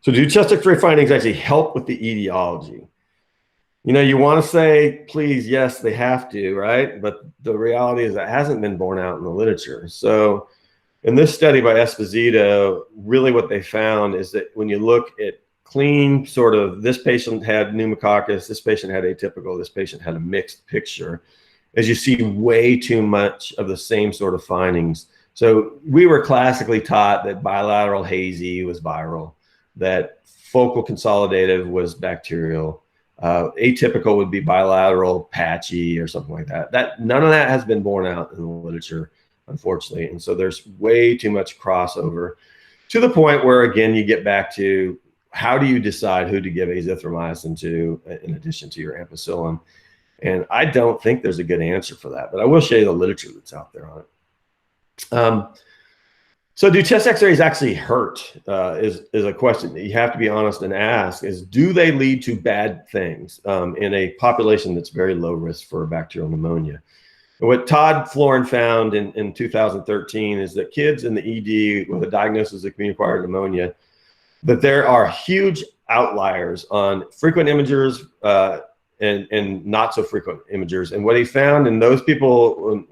So do chest x-ray findings actually help with the etiology? You want to say, please, yes, they have to, right? But the reality is that hasn't been borne out in the literature. So in this study by Esposito, really what they found is that when you look at clean sort of, this patient had pneumococcus, this patient had atypical, this patient had a mixed picture, as you see way too much of the same sort of findings. So we were classically taught that bilateral hazy was viral, that focal consolidative was bacterial, atypical would be bilateral patchy or something like that. None of that has been borne out in the literature, unfortunately. And so there's way too much crossover, to the point where, again, you get back to how do you decide who to give azithromycin to in addition to your ampicillin? And I don't think there's a good answer for that, but I will show you the literature that's out there on it. So do chest x-rays actually hurt is a question that you have to be honest and ask, is do they lead to bad things in a population that's very low risk for bacterial pneumonia? What Todd Florin found in 2013 is that kids in the ED with a diagnosis of community-acquired pneumonia, that there are huge outliers on frequent imagers and not so frequent imagers. And what he found in those people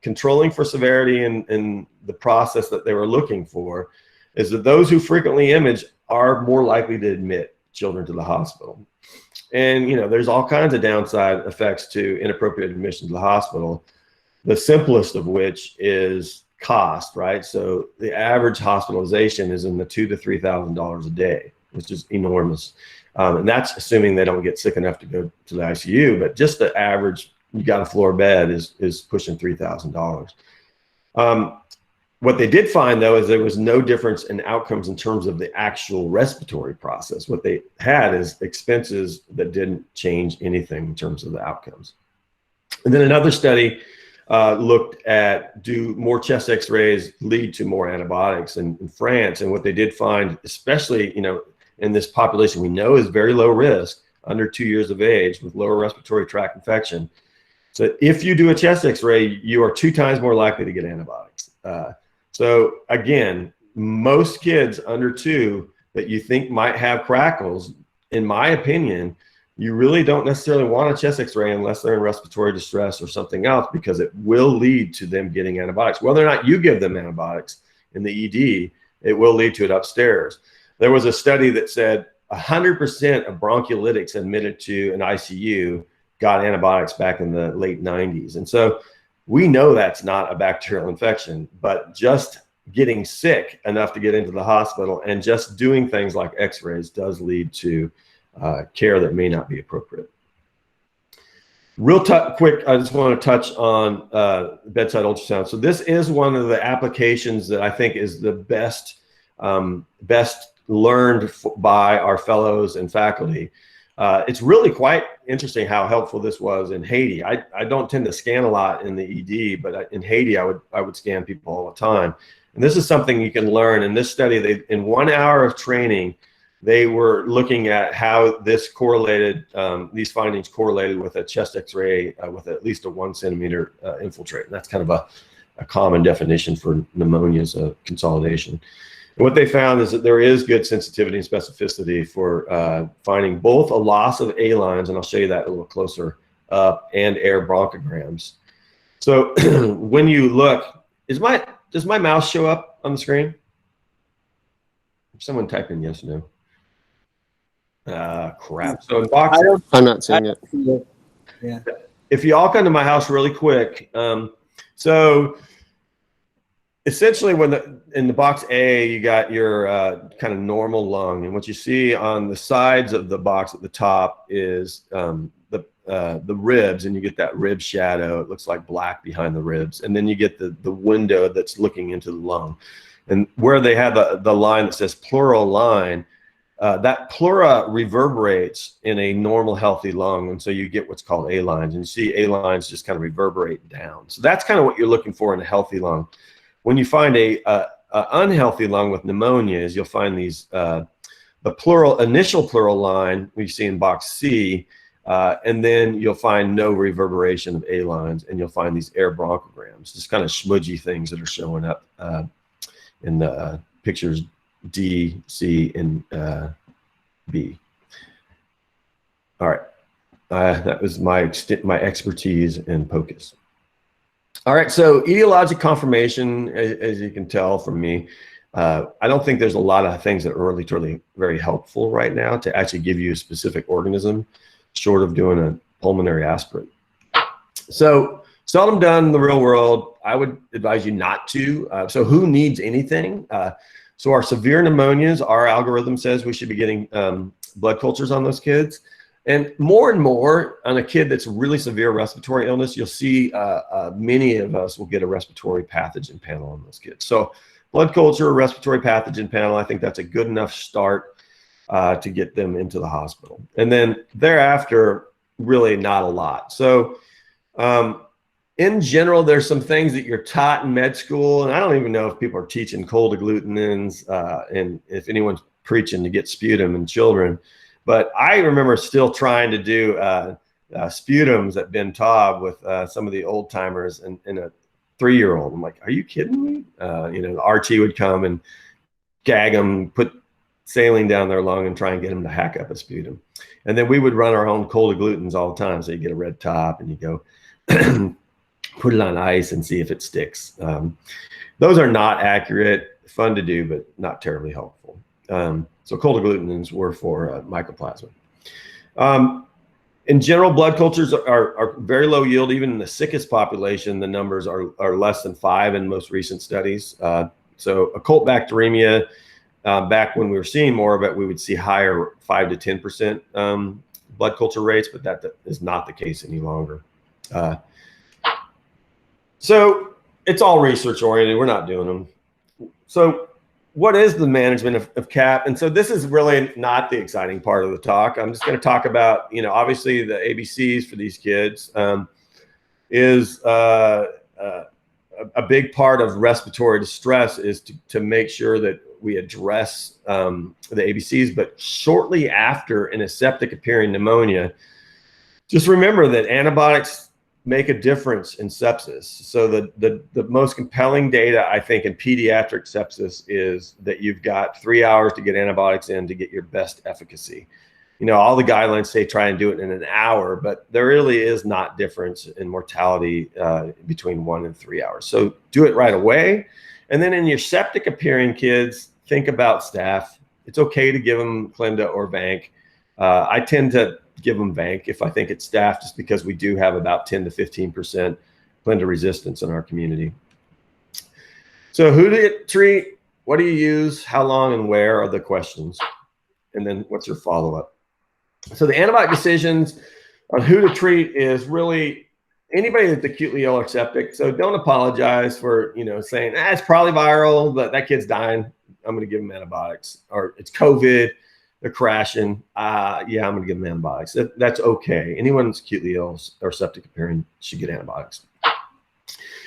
controlling for severity and the process that they were looking for is that those who frequently image are more likely to admit children to the hospital. And, you know, there's all kinds of downside effects to inappropriate admission to the hospital, the simplest of which is cost, right? So the average hospitalization is in the $2,000 to $3,000 a day, which is enormous. And that's assuming they don't get sick enough to go to the ICU, but just the average, you got a floor bed is pushing $3,000. What they did find, though, is there was no difference in outcomes in terms of the actual respiratory process. What they had is expenses that didn't change anything in terms of the outcomes. And then another study looked at, do more chest x-rays lead to more antibiotics in France? And what they did find, especially, you know, in this population we know is very low risk, under 2 years of age with lower respiratory tract infection. So if you do a chest x-ray, you are 2 times more likely to get antibiotics. So again, most kids under 2 that you think might have crackles, in my opinion, you really don't necessarily want a chest x-ray unless they're in respiratory distress or something else, because it will lead to them getting antibiotics. Whether or not you give them antibiotics in the ED, it will lead to it upstairs. There was a study that said 100% of broncholytics admitted to an ICU got antibiotics back in the late 90s. And so we know that's not a bacterial infection, but just getting sick enough to get into the hospital and just doing things like x-rays does lead to care that may not be appropriate. Real quick, I just want to touch on bedside ultrasound. So this is one of the applications that I think is the best learned by our fellows and faculty. It's really quite interesting how helpful this was in Haiti. I don't tend to scan a lot in the ED, but in Haiti, I would scan people all the time. And this is something you can learn. In this study, in 1 hour of training, they were looking at how this correlated, these findings correlated with a chest x-ray with at least a 1 centimeter infiltrate. And that's kind of a common definition for pneumonia as a consolidation. And what they found is that there is good sensitivity and specificity for finding both a loss of A lines, and I'll show you that a little closer up, and air bronchograms. So when you look, does my mouse show up on the screen? Someone type in yes or no. Crap. So in box, I'm not seeing it. Yeah. If you all come to my house really quick, so essentially, in the box A, you got your kind of normal lung, and what you see on the sides of the box at the top is the ribs, and you get that rib shadow. It looks like black behind the ribs, and then you get the window that's looking into the lung, and where they have the line that says pleural line, that pleura reverberates in a normal healthy lung, and so you get what's called A lines, and you see A lines just kind of reverberate down. So that's kind of what you're looking for in a healthy lung. When you find a unhealthy lung with pneumonia, is you'll find these the initial pleural line we see in box C, and then you'll find no reverberation of A lines, and you'll find these air bronchograms, just kind of smudgy things that are showing up in the pictures D, C, and B. All right, that was my expertise in POCUS. All right, so etiologic confirmation, as you can tell from me, I don't think there's a lot of things that are really very helpful right now to actually give you a specific organism, short of doing a pulmonary aspirate. So seldom done in the real world. I would advise you not to. So who needs anything? So our severe pneumonias, our algorithm says we should be getting blood cultures on those kids. And more on a kid that's really severe respiratory illness, you'll see many of us will get a respiratory pathogen panel on those kids. So blood culture, respiratory pathogen panel, I think that's a good enough start to get them into the hospital. And then thereafter, really not a lot. So in general, there's some things that you're taught in med school, and I don't even know if people are teaching cold agglutinins and if anyone's preaching to get sputum in children. But I remember still trying to do sputums at Ben Taub with some of the old timers and a 3-year-old. I'm like, are you kidding me? Archie would come and gag them, put saline down their lung and try and get them to hack up a sputum. And then we would run our own cold agglutinins all the time. So you get a red top and you go put it on ice and see if it sticks. Those are not accurate, fun to do, but not terribly helpful. So cold agglutinins were for mycoplasma. In general, blood cultures are very low yield. Even in the sickest population, the numbers are less than 5 in most recent studies. So occult bacteremia, back when we were seeing more of it, we would see higher 5 to 10% blood culture rates, but that is not the case any longer. So it's all research oriented. We're not doing them. So what is the management of CAP? And so this is really not the exciting part of the talk. I'm just going to talk about, obviously the ABCs for these kids is a big part of respiratory distress is to make sure that we address the ABCs, but shortly after an aseptic appearing pneumonia, just remember that antibiotics make a difference in sepsis. So the most compelling data, I think, in pediatric sepsis is that you've got 3 hours to get antibiotics in to get your best efficacy. All the guidelines say try and do it in an hour, but there really is not difference in mortality between 1 and 3 hours. So do it right away. And then in your septic appearing kids, think about staph. It's okay to give them Clinda or Vanc. I tend to give them Vanc if I think it's staph, just because we do have about 10 to 15% Clinda resistance in our community. So who do you treat? What do you use? How long and where are the questions? And then what's your follow-up? So the antibiotic decisions on who to treat is really anybody that's acutely ill or septic. So don't apologize for, saying, it's probably viral, but that kid's dying. I'm going to give them antibiotics. Or it's COVID. They're crashing. I'm going to give them antibiotics. That's okay. Anyone that's acutely ill or septic appearing should get antibiotics.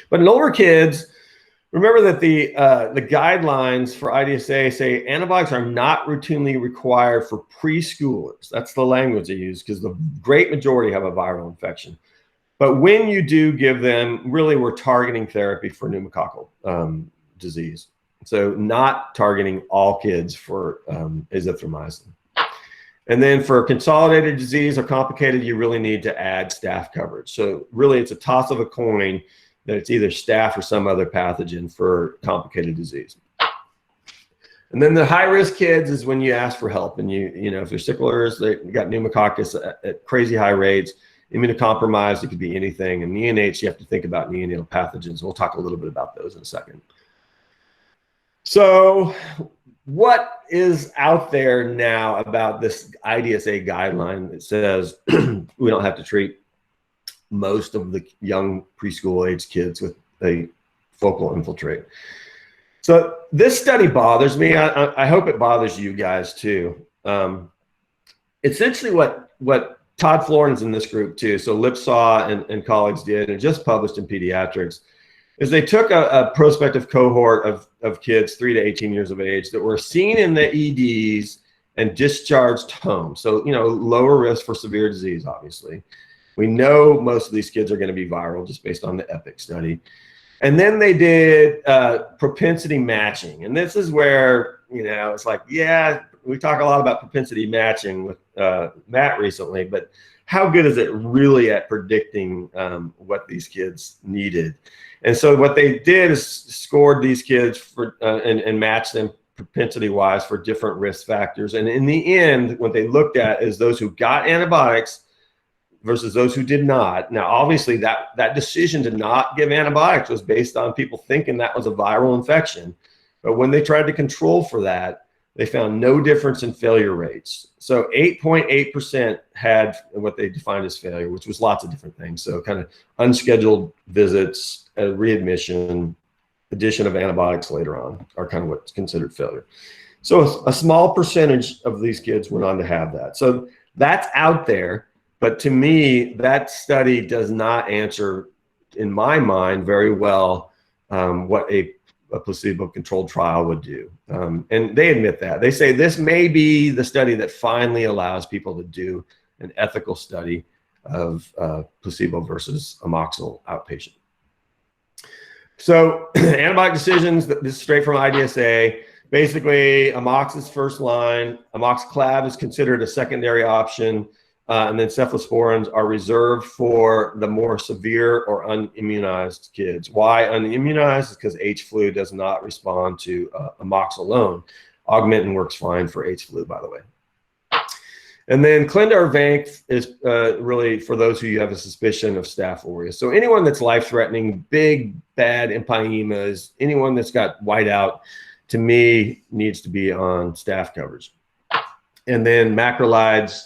But in older kids, remember that the guidelines for IDSA say antibiotics are not routinely required for preschoolers. That's the language they use because the great majority have a viral infection. But when you do give them, really we're targeting therapy for pneumococcal disease. So not targeting all kids for azithromycin. And then for consolidated disease or complicated, you really need to add staph coverage. So really it's a toss of a coin that it's either staph or some other pathogen for complicated disease. And then the high-risk kids is when you ask for help. And if they're sicklers, they got pneumococcus at crazy high rates, immunocompromised, it could be anything. And neonates, you have to think about neonatal pathogens. We'll talk a little bit about those in a second. So what is out there now about this IDSA guideline that says we don't have to treat most of the young preschool age kids with a focal infiltrate? So this study bothers me. I hope it bothers you guys too. Essentially what Todd Florence in this group too, so Lipsaw and colleagues did, and just published in Pediatrics, is they took a prospective cohort of kids 3 to 18 years of age that were seen in the EDs and discharged home. So, lower risk for severe disease, obviously. We know most of these kids are going to be viral just based on the EPIC study. And then they did propensity matching. And this is where, it's like, we talk a lot about propensity matching with Matt recently, but how good is it really at predicting what these kids needed? And so what they did is scored these kids for and matched them propensity-wise for different risk factors. And in the end, what they looked at is those who got antibiotics versus those who did not. Now, obviously, that decision to not give antibiotics was based on people thinking that was a viral infection. But when they tried to control for that, they found no difference in failure rates. So 8.8% had what they defined as failure, which was lots of different things. So kind of unscheduled visits, readmission, addition of antibiotics later on are kind of what's considered failure. So a small percentage of these kids went on to have that. So that's out there. But to me, that study does not answer in my mind, very well what a placebo-controlled trial would do. And they admit that. They say this may be the study that finally allows people to do an ethical study of placebo versus amoxil outpatient. So antibiotic decisions, this is straight from IDSA. Basically, amox is first line. Amoxiclav is considered a secondary option. And then cephalosporins are reserved for the more severe or unimmunized kids. Why unimmunized? Is because H-flu does not respond to amox alone. Augmentin works fine for H-flu, by the way. And then Clendar Vanc is really for those who have a suspicion of Staph aureus. So anyone that's life-threatening, big, bad empyemas, anyone that's got whiteout, to me, needs to be on staph coverage. And then macrolides,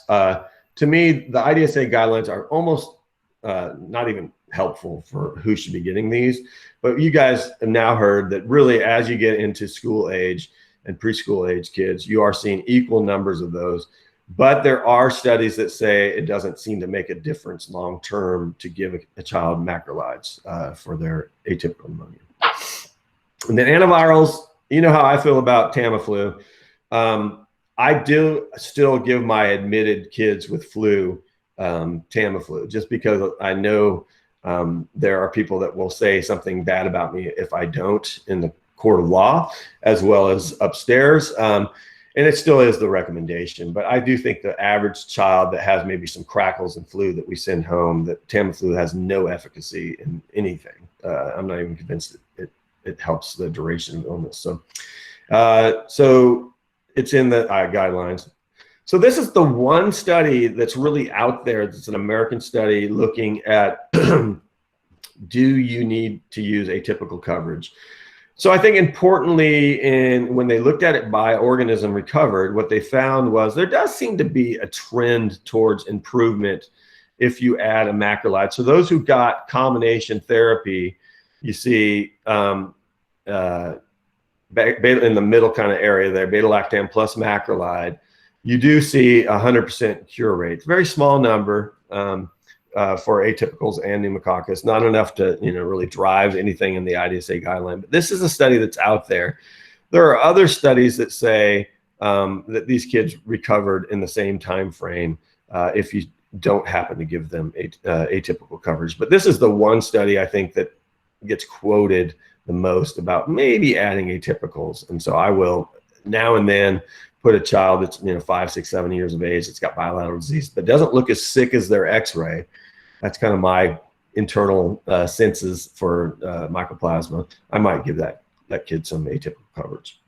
to me, the IDSA guidelines are almost not even helpful for who should be getting these. But you guys have now heard that really as you get into school age and preschool age kids, you are seeing equal numbers of those. But there are studies that say it doesn't seem to make a difference long term to give a child macrolides for their atypical pneumonia. And then antivirals, you know how I feel about Tamiflu. I do still give my admitted kids with flu Tamiflu, just because I know there are people that will say something bad about me if I don't in the court of law, as well as upstairs. And it still is the recommendation. But I do think the average child that has maybe some crackles and flu that we send home, that Tamiflu has no efficacy in anything. I'm not even convinced it helps the duration of illness. So, it's in the guidelines. So this is the one study that's really out there. It's an American study looking at do you need to use atypical coverage? So I think importantly, when they looked at it by organism recovered, what they found was there does seem to be a trend towards improvement if you add a macrolide. So those who got combination therapy, you see in the middle kind of area there, beta-lactam plus macrolide, you do see 100% cure rate. It's a very small number for atypicals and pneumococcus, not enough to really drive anything in the IDSA guideline. But this is a study that's out there. There are other studies that say that these kids recovered in the same time frame if you don't happen to give them atypical coverage. But this is the one study I think that gets quoted the most about maybe adding atypicals. And so I will now and then put a child that's 5, 6, 7 years of age that's got bilateral disease but doesn't look as sick as their x-ray. That's kind of my internal senses for mycoplasma. I might give that kid some atypical coverage.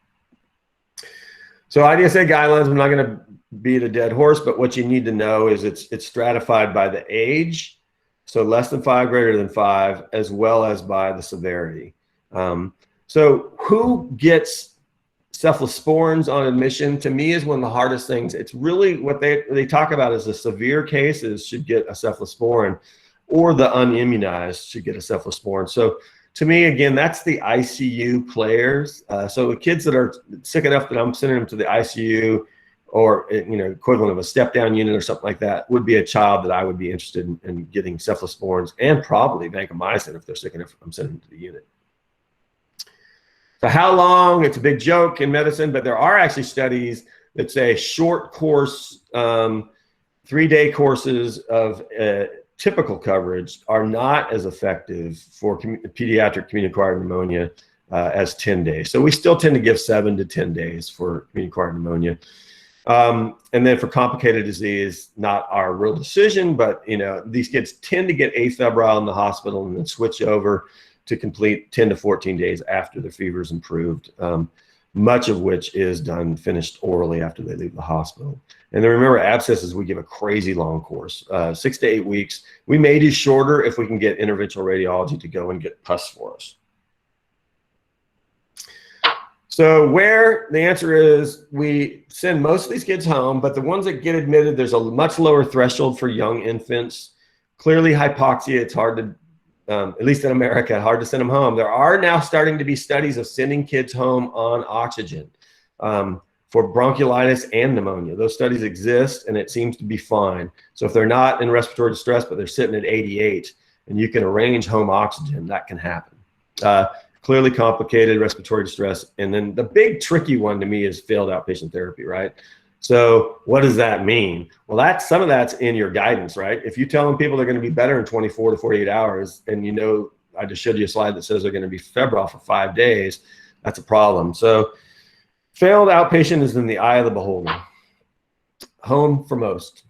So IDSA guidelines, I'm not going to beat a dead horse, but what you need to know is it's stratified by the age, so less than 5, greater than 5, as well as by the severity. So who gets cephalosporins on admission, to me, is one of the hardest things. It's really what they talk about is the severe cases should get a cephalosporin, or the unimmunized should get a cephalosporin. So to me, again, that's the ICU players. So the kids that are sick enough that I'm sending them to the ICU, or equivalent of a step down unit or something like that, would be a child that I would be interested in getting cephalosporins and probably vancomycin if they're sick enough. I'm sending them to the unit. So how long? It's a big joke in medicine, but there are actually studies that say short course, 3-day courses of typical coverage are not as effective for pediatric community-acquired pneumonia as 10 days. So we still tend to give 7 to 10 days for community-acquired pneumonia. And then for complicated disease, not our real decision, but these kids tend to get afebrile in the hospital and then switch over to complete 10 to 14 days after the fever's improved, much of which is finished orally after they leave the hospital. And then remember, abscesses, we give a crazy long course, 6 to 8 weeks. We may do shorter if we can get interventional radiology to go and get pus for us. So the answer is we send most of these kids home, but the ones that get admitted, there's a much lower threshold for young infants. Clearly hypoxia, it's hard to, at least in America, hard to send them home. There are now starting to be studies of sending kids home on oxygen for bronchiolitis and pneumonia. Those studies exist and it seems to be fine. So if they're not in respiratory distress, but they're sitting at 88, and you can arrange home oxygen, that can happen. Clearly complicated respiratory distress. And then the big tricky one to me is failed outpatient therapy, right? So what does that mean? Well, some of that's in your guidance, right? If you're telling people they're going to be better in 24 to 48 hours, and you know, I just showed you a slide that says they're going to be febrile for 5 days, that's a problem. So failed outpatient is in the eye of the beholder. Home for most.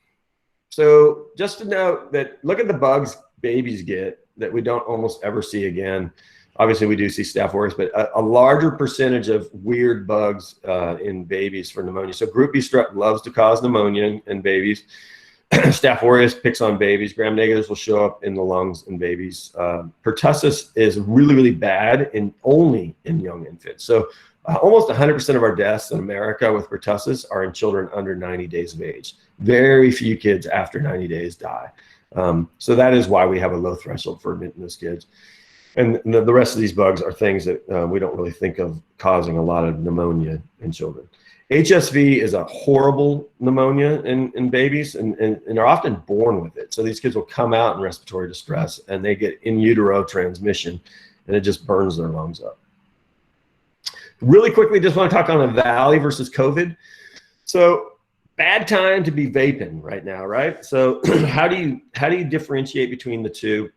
So just to note that, look at the bugs babies get that we don't almost ever see again. Obviously, we do see Staph aureus, but a larger percentage of weird bugs in babies for pneumonia. So Group B strep loves to cause pneumonia in babies. Staph aureus picks on babies. Gram-negatives will show up in the lungs in babies. Pertussis is really, really bad only in young infants. So almost 100% of our deaths in America with pertussis are in children under 90 days of age. Very few kids after 90 days die. So that is why we have a low threshold for admitting those kids. And the rest of these bugs are things that we don't really think of causing a lot of pneumonia in children. HSV is a horrible pneumonia in babies, and they're often born with it. So these kids will come out in respiratory distress, and they get in utero transmission, and it just burns their lungs up. Really quickly, just want to talk on EVALI versus COVID. So bad time to be vaping right now, right? So how do you differentiate between the two?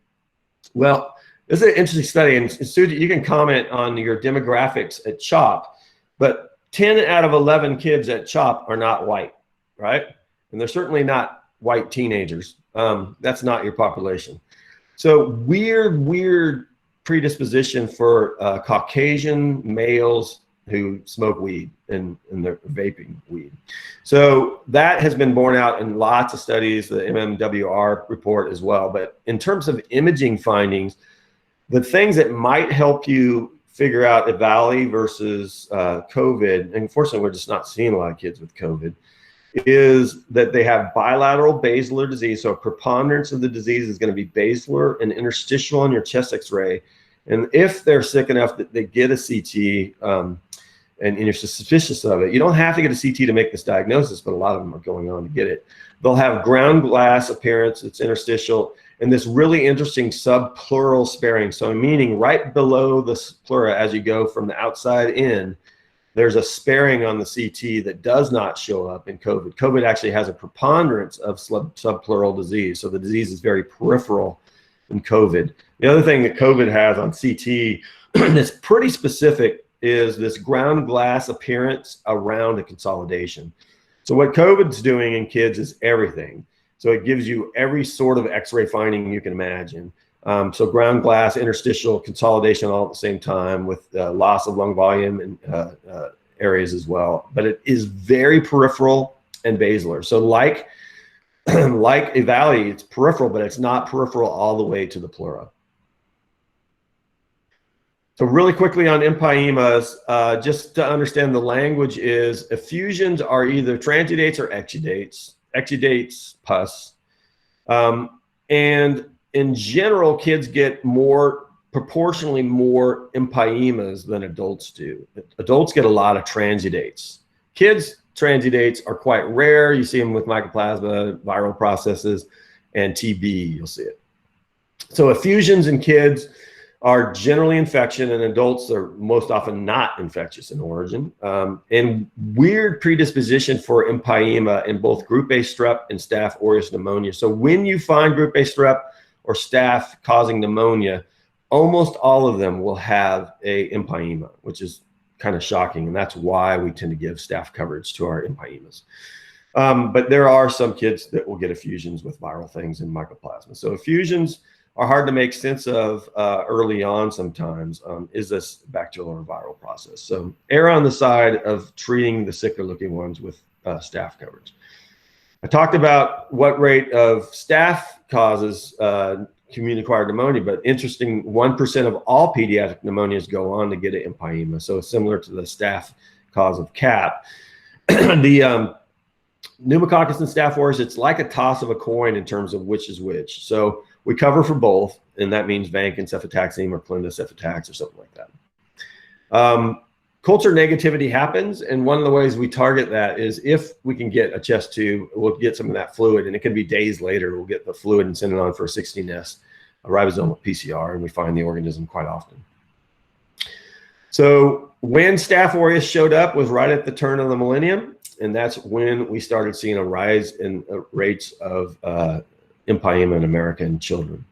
Well, this is an interesting study, and Suji, you can comment on your demographics at CHOP, but 10 out of 11 kids at CHOP are not white, right? And they're certainly not white teenagers. That's not your population. So weird predisposition for Caucasian males who smoke weed and they're vaping weed. So that has been borne out in lots of studies, the MMWR report as well. But in terms of imaging findings, the things that might help you figure out EVALI versus COVID, and unfortunately we're just not seeing a lot of kids with COVID, is that they have bilateral basilar disease. So a preponderance of the disease is going to be basilar and interstitial on your chest x-ray. And if they're sick enough that they get a CT and you're suspicious of it, you don't have to get a CT to make this diagnosis, but a lot of them are going on to get it. They'll have ground glass appearance, it's interstitial, and this really interesting subpleural sparing. So meaning right below the pleura as you go from the outside in, there's a sparing on the CT that does not show up in COVID. COVID actually has a preponderance of subpleural disease. So the disease is very peripheral in COVID. The other thing that COVID has on CT that's pretty specific is this ground glass appearance around a consolidation. So what COVID's doing in kids is everything. So it gives you every sort of x-ray finding you can imagine. So ground glass, interstitial, consolidation all at the same time with loss of lung volume and areas as well. But it is very peripheral and basilar. So like EVALI, it's peripheral, but it's not peripheral all the way to the pleura. So really quickly on empyemas, just to understand the language is effusions are either transudates or exudates. Exudates, pus. And in general, kids get proportionally more empyemas than adults do. Adults get a lot of transudates. Kids' transudates are quite rare. You see them with mycoplasma, viral processes, and TB, you'll see it. So effusions in kids are generally infection, and adults are most often not infectious in origin. And weird predisposition for empyema in both Group A strep and Staph aureus pneumonia. So when you find Group A strep or staph causing pneumonia, almost all of them will have a empyema, which is kind of shocking. And that's why we tend to give staph coverage to our empyemas. But there are some kids that will get effusions with viral things in mycoplasma. So effusions are hard to make sense of early on sometimes. Is this bacterial or viral process? So err on the side of treating the sicker looking ones with staph coverage. I talked about what rate of staph causes community-acquired pneumonia, but interesting, 1% of all pediatric pneumonias go on to get an empyema. So similar to the staph cause of CAP. The pneumococcus and Staph aureus, it's like a toss of a coin in terms of which is which. So we cover for both, and that means vancomycin, cefotaxime, or clonidine or something like that. Culture negativity happens, and one of the ways we target that is if we can get a chest tube, we'll get some of that fluid, and it can be days later, we'll get the fluid and send it on for a 16S a ribosomal PCR, and we find the organism quite often. So when Staph aureus showed up was right at the turn of the millennium, and that's when we started seeing a rise in rates of empyema in America in children.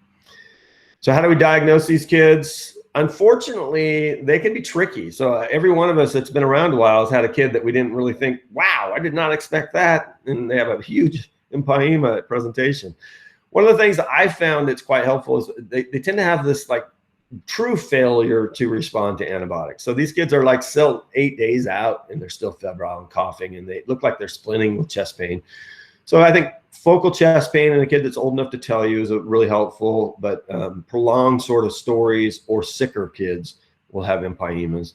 So how do we diagnose these kids? Unfortunately, they can be tricky. So every one of us that's been around a while has had a kid that we didn't really think, wow, I did not expect that. And they have a huge empyema at presentation. One of the things that I found that's quite helpful is they tend to have this like true failure to respond to antibiotics. So these kids are like still 8 days out and they're still febrile and coughing, and they look like they're splinting with chest pain. So I think focal chest pain in a kid that's old enough to tell you is really helpful, but prolonged sort of stories or sicker kids will have empyemas.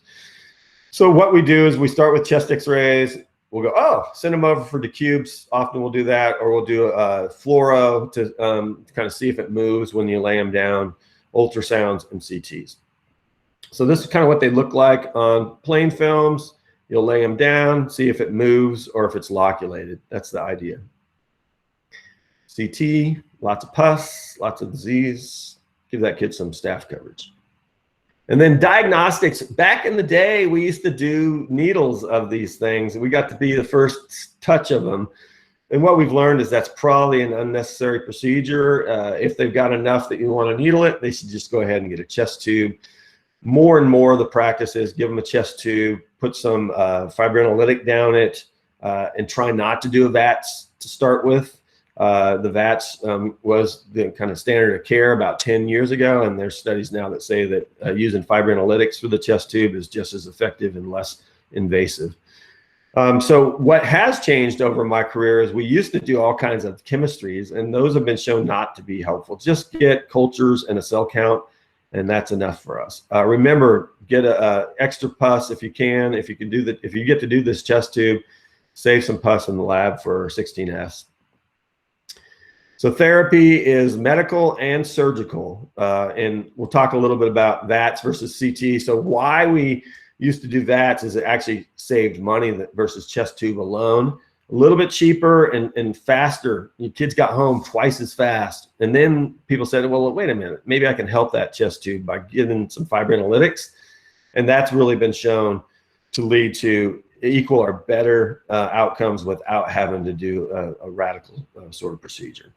So what we do is we start with chest x-rays. We'll go, oh, send them over for decubes. Often we'll do that, or we'll do a fluoro to kind of see if it moves when you lay them down, ultrasounds and CTs. So this is kind of what they look like on plain films. You'll lay them down, see if it moves or if it's loculated. That's the idea. CT, lots of pus, lots of disease, give that kid some staph coverage. And then diagnostics. Back in the day, we used to do needles of these things. We got to be the first touch of them. And what we've learned is that's probably an unnecessary procedure. If they've got enough that you want to needle it, they should just go ahead and get a chest tube. More and more, the practice is give them a chest tube, put some fibrinolytic down it, and try not to do a VATS to start with. The VATS was the kind of standard of care about 10 years ago, and there's studies now that say that using fibrinolytics for the chest tube is just as effective and less invasive. So what has changed over my career is we used to do all kinds of chemistries, and those have been shown not to be helpful. Just get cultures and a cell count, and that's enough for us. Remember, get a extra pus if you can. If you can do that, if you get to do this chest tube, save some pus in the lab for 16S. So therapy is medical and surgical, and we'll talk a little bit about VATS versus CT. So why we used to do VATS is it actually saved money versus chest tube alone. A little bit cheaper and faster. Your kids got home twice as fast. And then people said, well, wait a minute, maybe I can help that chest tube by giving some fibrinolytics. And that's really been shown to lead to equal or better outcomes without having to do a radical sort of procedure.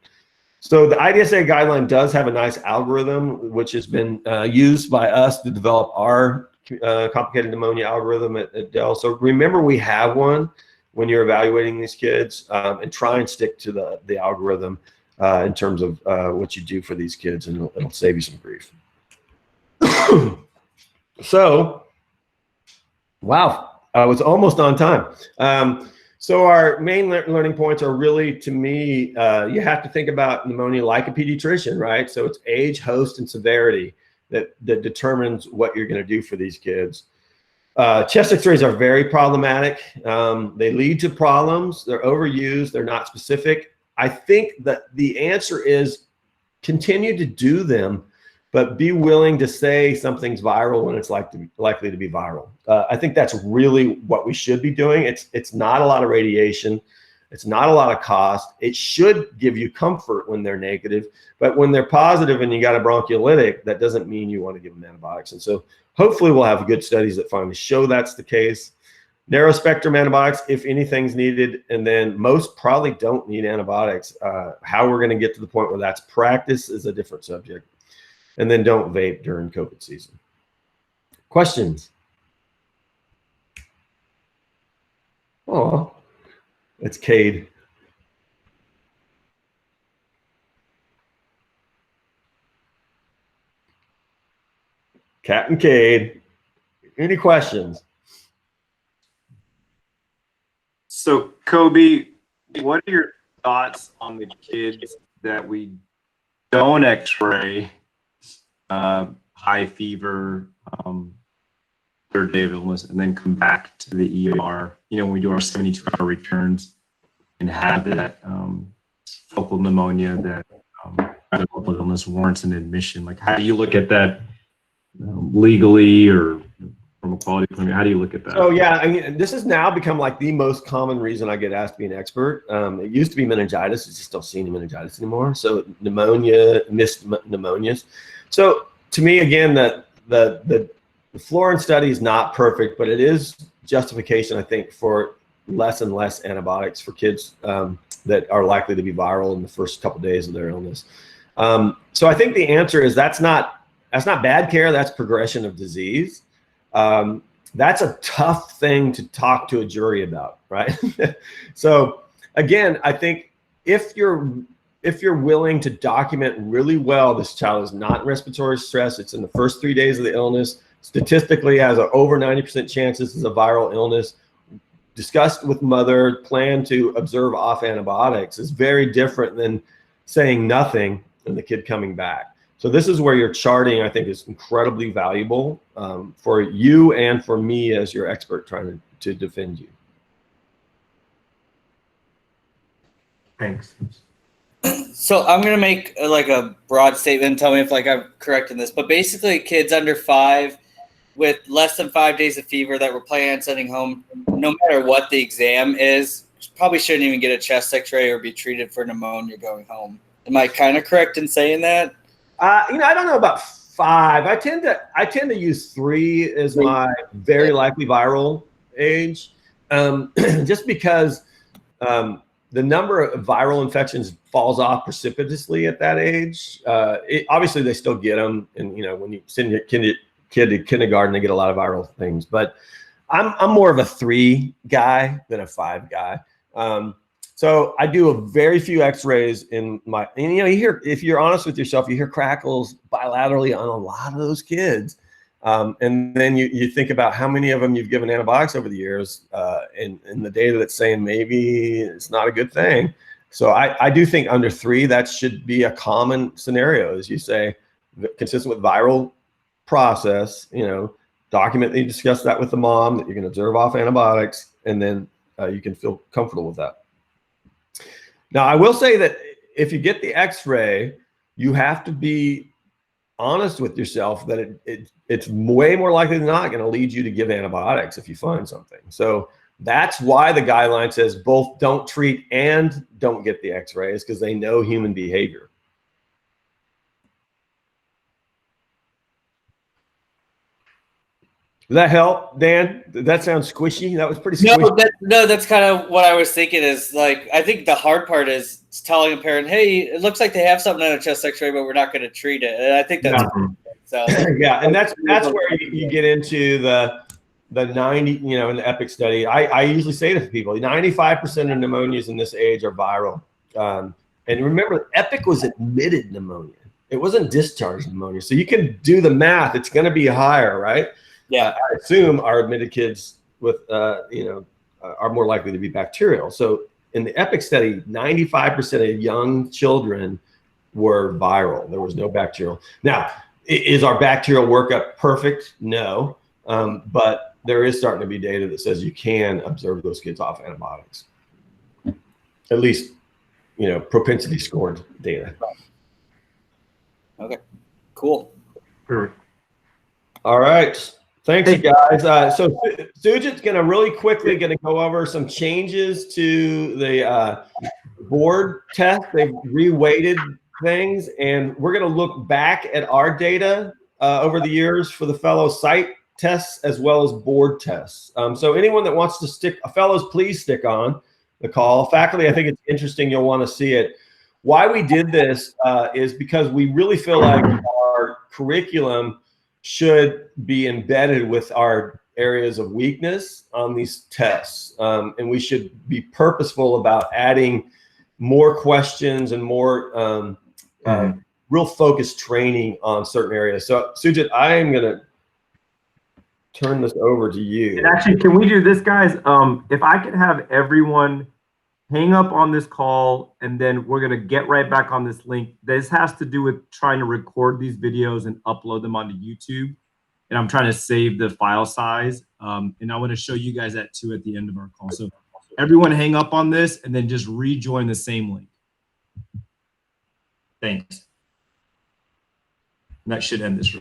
So the IDSA guideline does have a nice algorithm, which has been used by us to develop our complicated pneumonia algorithm at Dell. So remember, we have one when you're evaluating these kids, and try and stick to the algorithm in terms of what you do for these kids, and it'll save you some grief. So, wow, I was almost on time. So our main learning points are really, to me, you have to think about pneumonia like a pediatrician, right? So it's age, host, and severity that determines what you're going to do for these kids. Chest x-rays are very problematic. They lead to problems. They're overused. They're not specific. I think that the answer is continue to do them, but be willing to say something's viral when it's likely to be viral. I think that's really what we should be doing. It's not a lot of radiation. It's not a lot of cost. It should give you comfort when they're negative, but when they're positive and you got a broncholytic, that doesn't mean you want to give them antibiotics. And so hopefully we'll have good studies that finally show that's the case. Narrow spectrum antibiotics, if anything's needed, and then most probably don't need antibiotics. How we're going to get to the point where that's practice is a different subject. And then don't vape during COVID season. Questions? Oh, it's Cade. Captain Cade. Any questions? So, Kobe, what are your thoughts on the kids that we don't x-ray, high fever, third day of illness, and then come back to the ER, you know, when we do our 72-hour returns and have that focal pneumonia that focal illness warrants an admission? Like, how do you look at that legally or from a quality point of view? How do you look at that? So yeah, I mean, this has now become like the most common reason I get asked to be an expert. It used to be meningitis. It's just don't see any meningitis anymore. So pneumonia, missed pneumonias. So to me, again, the Florin study is not perfect, but it is justification, I think, for less and less antibiotics for kids that are likely to be viral in the first couple of days of their illness. So I think the answer is that's not bad care. That's progression of disease. That's a tough thing to talk to a jury about, right? So again, I think if you're willing to document really well, this child is not in respiratory stress, it's in the first 3 days of the illness, statistically has an over 90% chance this is a viral illness, discussed with mother, plan to observe off antibiotics is very different than saying nothing and the kid coming back. So this is where your charting, I think, is incredibly valuable for you and for me as your expert trying to defend you. Thanks. So I'm going to make like a broad statement and tell me if like I'm correct in this, but basically kids under 5 with less than 5 days of fever that we're planning on sending home, no matter what the exam is, probably shouldn't even get a chest x-ray or be treated for pneumonia going home. Am I kind of correct in saying that? I don't know about 5. I tend to use 3 as my very likely viral age, just because the number of viral infections falls off precipitously at that age. Obviously, they still get them, and when you send your kid to kindergarten, they get a lot of viral things. But I'm more of a 3 guy than a 5 guy. So I do a very few X-rays in my, and you hear, if you're honest with yourself, you hear crackles bilaterally on a lot of those kids. And then you think about how many of them you've given antibiotics over the years, and the data that's saying maybe it's not a good thing. So I do think under 3, that should be a common scenario, as you say, consistent with viral process, document that you discuss that with the mom, that you can observe off antibiotics, and then you can feel comfortable with that. Now, I will say that if you get the X-ray, you have to be honest with yourself that it's way more likely than not going to lead you to give antibiotics if you find something. So that's why the guideline says both don't treat and don't get the X-rays, because they know human behavior. Does that help, Dan? Did that sound squishy? That was pretty squishy. No, that's kind of what I was thinking is like, I think the hard part is telling a parent, hey, it looks like they have something on a chest x-ray, but we're not going to treat it. And I think that's so. Yeah, and that's where you get into the 90, in the EPIC study. I usually say to people, 95% of pneumonias in this age are viral. And remember, EPIC was admitted pneumonia. It wasn't discharged pneumonia. So you can do the math. It's going to be higher, right? Yeah, I assume our admitted kids with, are more likely to be bacterial. So in the EPIC study, 95% of young children were viral. There was no bacterial. Now, is our bacterial workup perfect? No, but there is starting to be data that says you can observe those kids off antibiotics. At least, propensity scored data. Okay, cool. Perfect. All right. Thanks, you guys. So Sujit's going to really quickly go over some changes to the board test. They've reweighted things, and we're going to look back at our data over the years for the fellow site tests as well as board tests. So anyone that wants to stick, fellows, please stick on the call. Faculty, I think it's interesting. You'll want to see it. Why we did this is because we really feel like our curriculum should be embedded with our areas of weakness on these tests. And we should be purposeful about adding more questions and more real focused training on certain areas. So Sujit, I am going to turn this over to you. And actually, can we do this, guys? If I could have everyone hang up on this call, and then we're going to get right back on this link. This has to do with trying to record these videos and upload them onto YouTube. And I'm trying to save the file size. And I want to show you guys that too at the end of our call. So everyone hang up on this and then just rejoin the same link. Thanks. And that should end this.